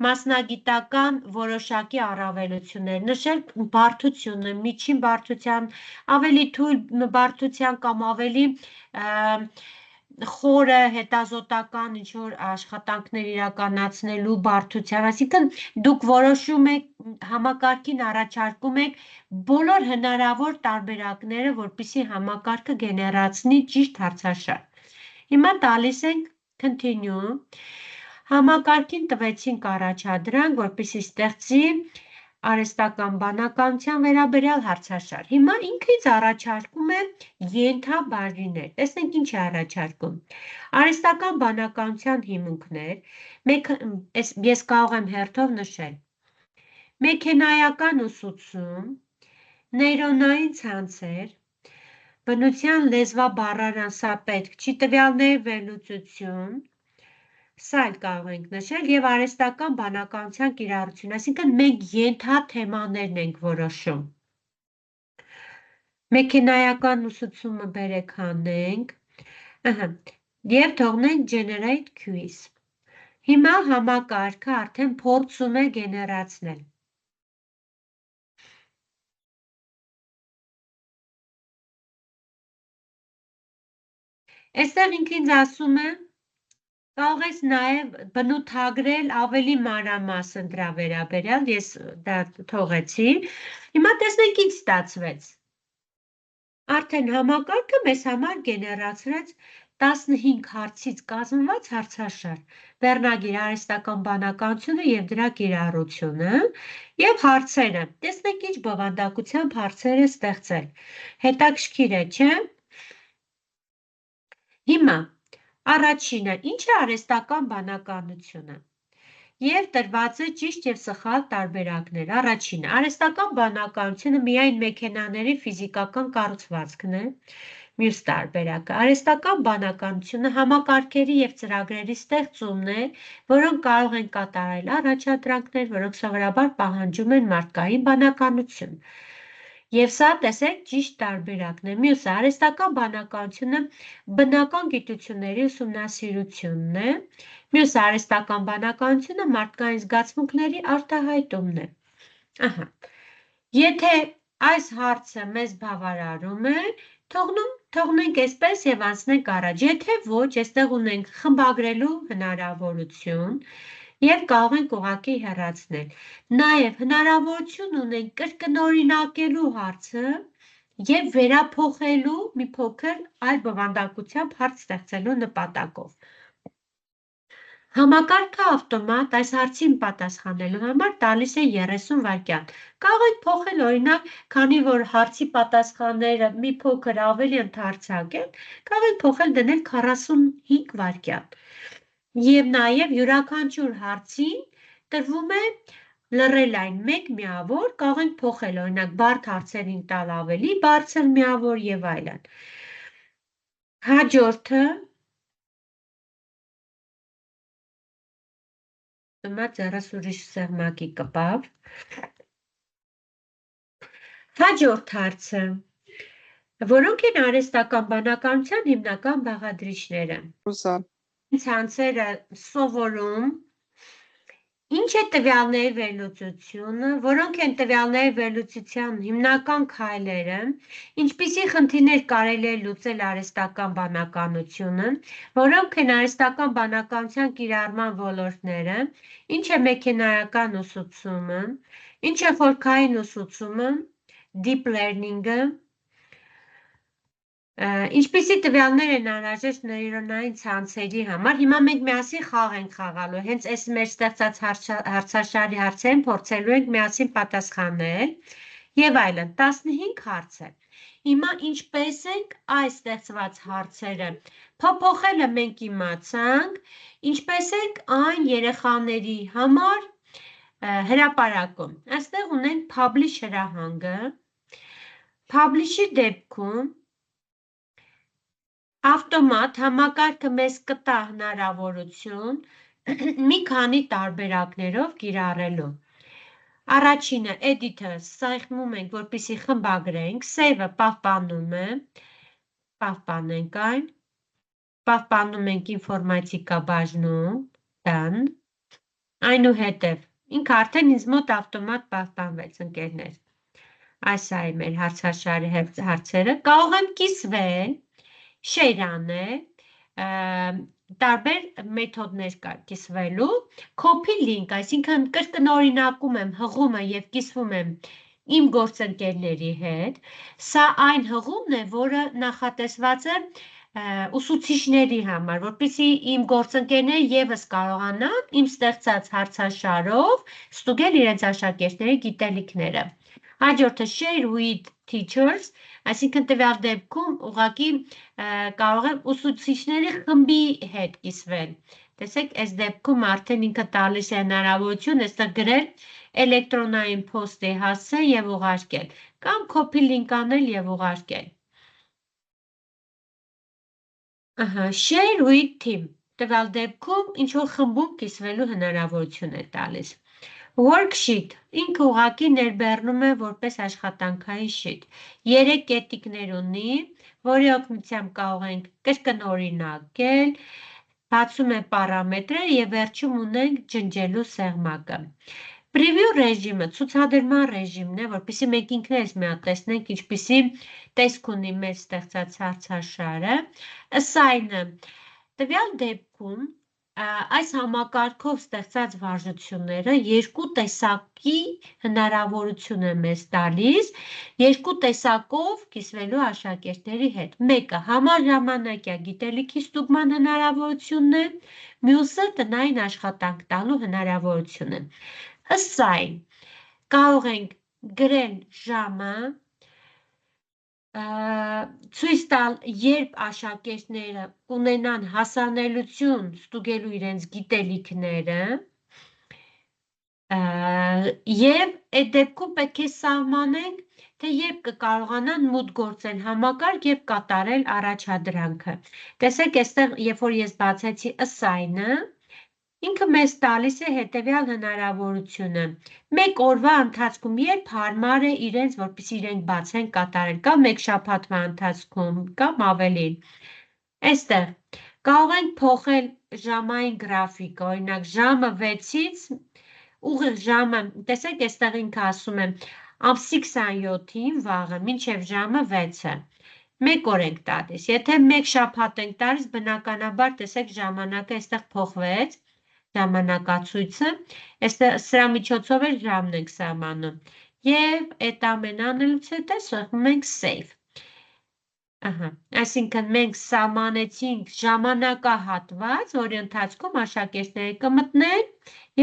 մասնագիտական որոշակի առավելություններ, նշել բարդությունը, միջին բարդության, ավելի թույլ բարդության կամ ավելի խորը հետազոտական ինչ-որ աշխատանքներ իրականացնելու բարդության, այսինքն դուք որոշում եք, համակարգին առաջարկում եք բոլոր հնարավոր տարբերակները, որպեսզի համակարգը գեներացնի ճիշտ հարցաշար։ Հիմա տալիս ենք continue, համակարգին տվեցինք առաջադրանք, որպեսզի ստեղծի արհեստական բանականության վերաբերյալ հարցաշար։ Հիմա ինքնից առաջարկում է ենթաբաժիններ։ Տեսնենք ինչ է առաջարկում։ Արհեստական բանականության հիմունքներ, ես կարող եմ հերթով նշել։ Մեքենայական ուսուցում, նեյրոնային ցանցեր, բնության լեզվաբառարանսապետք, չի տվյալների վերլուծություն, սա էլ կարող ենք նշել եւ արհեստական բանականության կիրառություն, այսինքն մենք ենթաթեմաներն ենք որոշում։ մեքենայական ուսուցումը բերեք հանենք, և թողնենք generate quiz։ Հիմա համակարգը արդեն փորձում է գեներացնել։ Այստեղ ինքը ինձ ասում է, կարող ես նաև բնութագրել ավելի մանրամասն դրա վերաբերյալ, ես դա թողեցի։ Հիմա տեսնենք ինչ ստացվեց։ Արդեն համակարգը մեզ համար գեներացրեց 15 հարցից կազմված հարցաշար, վերնագիր արհեստական բանականությունը և դրա կիրառությունը և հարցերը։ Տեսնենք ինչ բովանդակությամբ հարցեր է ստեղծել։ Հետաքրքիր է, չէ՞։ Հիմա առաջինը, ինչ է արհեստական բանականությունը։ Եվ տրված է ճիշտ և սխալ տարբերակներ։ Առաջինը, արհեստական բանականությունը միայն մեքենաների ֆիզիկական կառուցվածքն է։ Մյուս տարբերակը, արհեստական բանականությունը համակարգերի և ծրագրերի ստեղծումն է, որոնք կարող են կատարել առաջադրանքներ, որոնք սովորաբար պահանջում են մարդկային բանականություն։ Եվ սա, տեսեք, ճիշտ տարբերակն է։ Մյուսը, արհեստական բանականությունը բնական գիտությունների ուսումնասիրությունն է։ Մյուս արհեստական բանականությունը մարդկային զգացմունքների արտահայտումն է։ Եթե այս հարցը մեզ բավարարում է, թողնենք այսպես և անցնենք առաջ։ Եթե ոչ, այստեղ ունենք խմբագրելու հնարավորություն և կարող ենք ուղղակի հեռացնել։ Նաև հնարավորություն ունենք կրկնօրինակելու հարցը և վերափոխելու մի փոքր այլ բովանդակությամբ հարց ստեղծելու նպատակով։ Համակարգը ավտոմատ այս հարցին պատասխանելու համար տալիս է 30 վայրկյան։ Կարող եք փոխել, օրինակ, քանի որ հարցի պատասխանները մի փոքր ավելի ընդարձակ են, կարող եք փոխել դնել 45 վայրկյան։ Եվ նաև յուրաքանչյուր հարցին տրվում է լռելային 1 միավոր, կարող ենք փոխել, օրինակ, բարդ հարցերին տալ ավելի բարձր միավոր և այլն։ Հաջորդը ձեռս ուրիշ սեղմակի կպավ։ Հաջորդ հարցը, որոնք են արհեստական բանականության հիմնական բաղադրիչները։ Ռուսան։ Ցանցերը սովորում, ինչ է տվյալների վերլուծությունը, որոնք են տվյալների վերլուծության հիմնական քայլերը, ինչպիսի խնդիրներ կարելի է լուծել արհեստական բանականությունը, որոնք են արհեստական բանականության կիրառման ոլորտները, ինչ է մեքենայական ուսուցումը, ինչ է խորքային ուսուցումը, deep learning-ը, ինչպիսի տվյալներ են անհրաժեշտ նեյրոնային ցանցերի համար։ Հիմա մենք միասին խաղ ենք խաղալու, հենց այս մեր ստեղծած հարցաշարի հարցերին փորձելու ենք միասին պատասխանել և այլն, 15 հարց է։ Հիմա ինչպես ենք այս ստեղծված հարցերը փոփոխելը մենք իմացանք, ինչպես ենք այն երեխաների համար հրապարակում։ Այստեղ ունենք publish հրահանգը, publish-ի դեպքում ավտոմատ համակարգը մեզ կտա հնարավորություն մի քանի տարբերակներով կիրառելու։ Առաջինը edit-ը սեղմում ենք, որպեսզի խմբագրենք, save-ը պահպանում է, պահպանենք այն, պահպանում ենք ինֆորմատիկա բաժնում, done, այնուհետև ինքը արդեն ինձ մոտ ավտոմատ պահպանվեց, ընկերներ։ Այս է մեր հարցաշարի հարցերը, կարող եմ կիսվել, share անել, տարբեր մեթոդներ կա կիսվելու, copy link, այսինքն կրկնօրինակում եմ հղումը և կիսվում եմ իմ գործընկերների հետ, սա այն հղումն է, որը նախատեսված է ուսուցիչների համար, որպեսզի իմ գործընկերները ևս կարողանան իմ ստեղծած հարցաշարով ստուգել իրենց աշակերտների գիտելիքները։ Հաջորդը share with teachers, այսինքն տվյալ դեպքում ուղղակի կարող եմ ուսուցիչների խմբի հետ կիսվել։ Տեսեք, այս դեպքում արդեն ինքը տալիս է հնարավորություն այստեղ գրել էլեկտրոնային փոստի հասցեն և ուղարկել, կամ copy link անել և ուղարկել։ Share with team, տվյալ դեպքում ինչ-որ խմբում կիսվելու հնարավորություն է տալիս։ Worksheet ինքը ուղղակի ներբեռնում է որպես աշխատանքային շիթ։ 3 կետիկներ ունի, որի օգնությամբ կարող ենք կրկնօրինակել, բացում է պարամետրերը եւ վերջում ունենք ջնջելու սեղմակը։ Preview ռեժիմը ցուցադրման ռեժիմն է, որպեսզի մենք ինքներս մի հատ տեսնենք ինչպիսի տեսք ունի մեր ստեղծած հարցաշարը։ Assign-ը տվյալ դեպքում այս համակարգով ստեղծած վարժությունները երկու տեսակի հնարավորություն է մեզ տալիս, երկու տեսակով կիսվելու աշակերտների հետ։ Մեկը համաժամանակյա գիտելիքի ստուգման հնարավորությունն է, մյուսը տնային աշխատանք տալու հնարավորություն է։ Assign կարող ենք գրել ժամը, ցույց տալ, երբ աշակերտները կունենան հասանելիություն ստուգելու իրենց գիտելիքները, եւ այդ դեպքում պետք է սահմանենք, թե երբ կկարողանան մուտք գործել համակարգ եւ կատարել առաջադրանքը։ Տեսեք, այստեղ, երբ որ ես բացեցի assign-ը, ինքը մեզ տալիս է հետևյալ հնարավորությունը։ Մեկ օրվա ընթացքում երբ հարմար է իրենց, որպեսզի իրենք բացեն կատարել, կամ մեկ շաբաթվա ընթացքում, կամ ավելին։ Այստեղ կարող ենք փոխել ժամային գրաֆիկը, օրինակ ժամը 6-ից ուղիղ ժամը, տեսեք, այստեղ ինքը ասում է ամսի 27-ին վաղը, մինչև ժամը 6-ը։ Մեկ օր ենք տալիս։ Եթե մեկ շաբաթ ենք տալիս, բնականաբար տեսեք ժամանակը այստեղ փոխվեց, ժամանակացույցը, սրա միջոցով էլ ժամն ենք սահմանում։ Եվ այդ ամեն անելուց հետո սեղմում ենք save։ Այսինքն մենք սահմանեցինք ժամանակահատված, որի ընթացքում աշակերտները կմտնեն,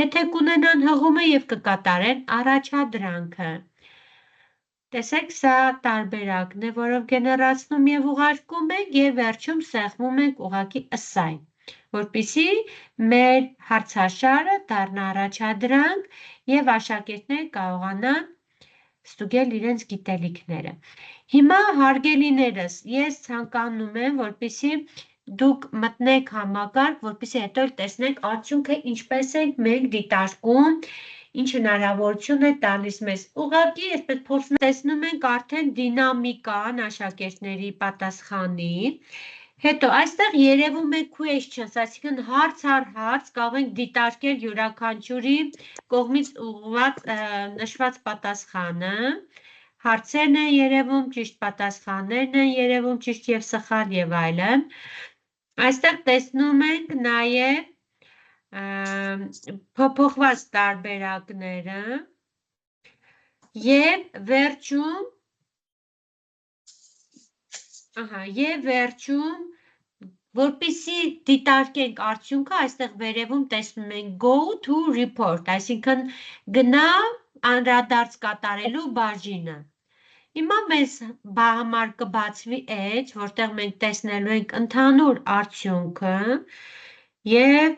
եթե կունենան հղումը եւ կկատարեն առաջադրանքը։ Տեսեք, սա տարբերակն է, որով գեներացնում եւ ուղարկում ենք եւ վերջում սեղմում ենք ուղղակի assign, որպեսզի մեր հարցաշարը դառնա առաջադրանք եւ աշակերտները կարողանան ստուգել իրենց գիտելիքները։ Հիմա հարգելիներս, ես ցանկանում եմ, որպեսզի դուք մտնեք համակարգ, որպեսզի հետո տեսնենք արդյունքը ինչպես ենք մենք դիտարկում, ինչ հնարավորություն է տալիս մեզ։ Ուղղակի այսպես փորձում տեսնում ենք արդեն դինամիկան աշակերտների պատասխանի։ Հետո այստեղ երևում է questions, այսինքն հարց առ հարց կարող ենք դիտարկել յուրաքանչյուրի կողմից ուղղված նշված պատասխանը, հարցերն են երևում, ճիշտ պատասխաններն են երևում, ճիշտ եւ սխալ եւ այլն։ Այստեղ տեսնում ենք նաեւ փոփոխված տարբերակները եւ վերջում որպեսզի դիտարկենք արդյունքը, այստեղ վերևում տեսնում ենք go to report, այսինքն գնա անդրադարձ կատարելու բաժինը։ Հիմա մեզ համար կբացվի էջ, որտեղ մենք տեսնելու ենք ընդհանուր արդյունքը եւ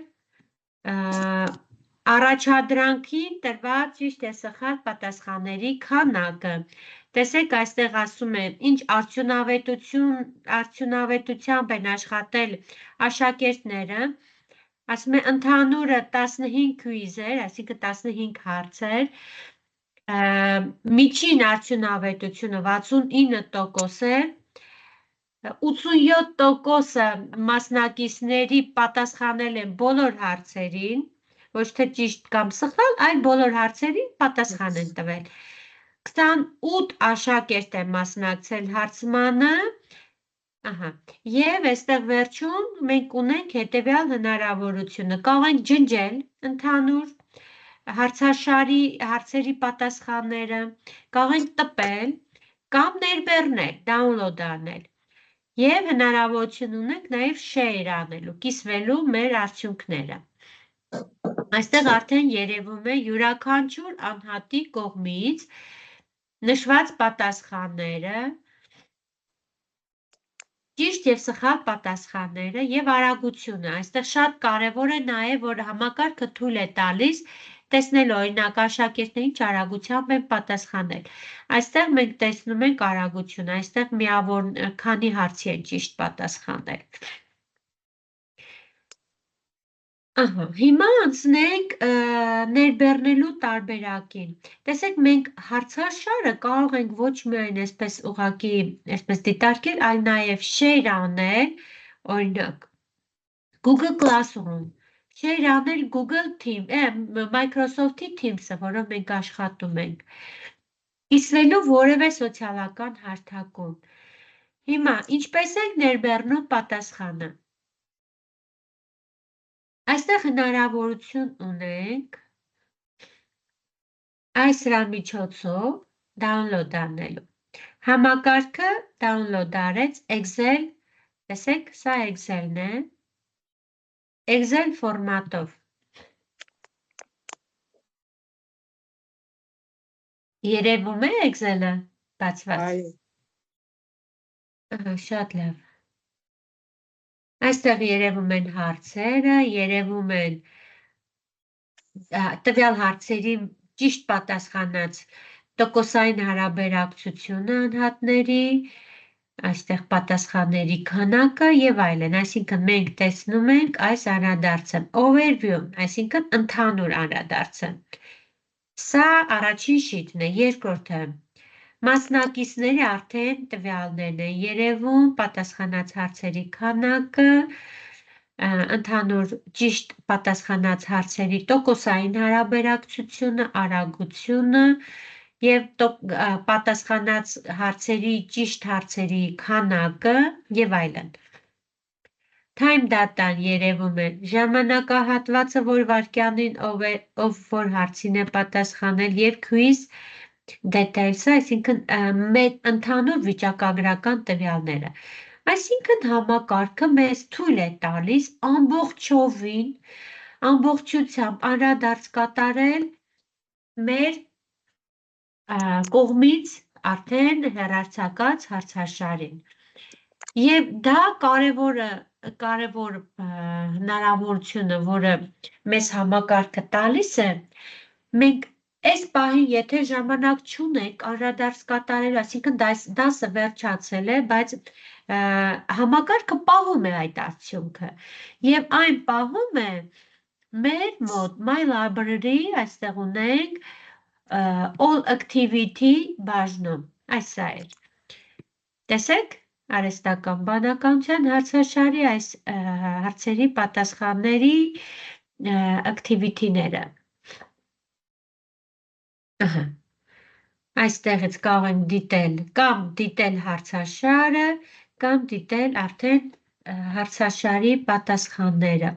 առաջադրանքին տրված ճիշտ եւ սխալ պատասխանների քանակը։ Տեսեք, այստեղ ասում է, ինչ արդյունավետությամբ են աշխատել աշակերտները, ասում է ընդհանուրը 15 քվիզեր, այսինքն 15 հարցեր, միջին արդյունավետությունը 69% է, 87% մասնակիցների պատասխանել են բոլոր հարցերին, ոչ թե ճիշտ կամ սխալ, այլ բոլոր հարցերին պատասխան են տվել։ 28 աշակերտ է մասնակցել հարցմանը, եւ այստեղ վերջում մենք ունենք հետեւյալ հնարավորությունը, կարող ենք ջնջել ընդհանուր հարցերի պատասխանները, կարող ենք տպել կամ ներբեռնել, download անել եւ հնարավորություն ունենք նաեւ share անելու, կիսվելու մեր արդյունքները։ Այստեղ արդեն երևում է յուրաքանչյուր անհատի կողմից նշված պատասխանները, ճիշտ եւ սխալ պատասխանները եւ արագությունը։ Այստեղ շատ կարեւոր է նաեւ, որ համակարգը թույլ է տալիս տեսնել օրինակ աշակերտներին ինչ արագությամբ են պատասխանել։ Այստեղ մենք տեսնում ենք արագությունը, այստեղ միավոր քանի հարցի են ճիշտ պատասխանել։ Հիմա անցնենք ներբեռնելու տարբերակին։ Տեսեք, մենք հարցաշարը կարող ենք ոչ միայն այսպես ուղղակի այսպես դիտարկել, այլ նաև share անել, օրինակ Google Classroom, share անել Google Microsoft-ի Teams-ը, որով մենք աշխատում ենք, կիսվելու որևէ սոցիալական հարթակում։ Հիմա, ինչպես ենք ներբեռնում պատասխանը։ Այստեղ հնարավորություն ունենք այս միջոցով download անելու։ Համակարգը download արեց Excel, տեսեք, սա Excel-ն է, Excel ֆորմատով։ Երևում է Excel-ը բացված։ Այո, Շատ լավ։ Այստեղ երևում են հարցերը, երևում են տվյալ հարցերի ճիշտ պատասխանած տոկոսային հարաբերակցությունը անհատների, այստեղ պատասխանների քանակը եւ այլն, այսինքն մենք տեսնում ենք այս անդրադարձը, overview, այսինքն ընդհանուր անդրադարձը։ Սա առաջին շիթն է, երկրորդը մասնակիցների արդեն տվյալներն են երևում, պատասխանած հարցերի քանակը, ընդհանուր ճիշտ պատասխանած հարցերի տոկոսային հարաբերակցությունը, արագությունը եւ պատասխանած հարցերի ճիշտ հարցերի քանակը եւ այլն։ Time data-ն երևում է ժամանակահատվածը, որ վայրկյանին ով որ հարցին է պատասխանել եւ quiz details-ը, այսինքն ընդհանուր վիճակագրական տվյալները։ Այսինքն համակարգը մեզ թույլ է տալիս ամբողջությամբ անդրադարձ կատարել մեր կողմից արդեն հեռարձակած հարցաշարին։ Եվ դա կարևոր հնարավորությունը, որը մեզ համակարգը տալիս է, մենք այս պահին, եթե ժամանակ չունենք անդրադարձ կատարել, այսինքն դասը վերջացել է, բայց համակարգը պահում է այդ արդյունքը եւ այն պահում է մեր մոտ My Library, այստեղ ունենք All Activity բաժնում, այս է։ Տեսեք, արհեստական բանականության հարցաշարի այս հարցերի պատասխանների activity-ները։ Այստեղից կարող ենք դիտել կամ դիտել հարցաշարը, կամ դիտել արդեն հարցաշարի պատասխանները։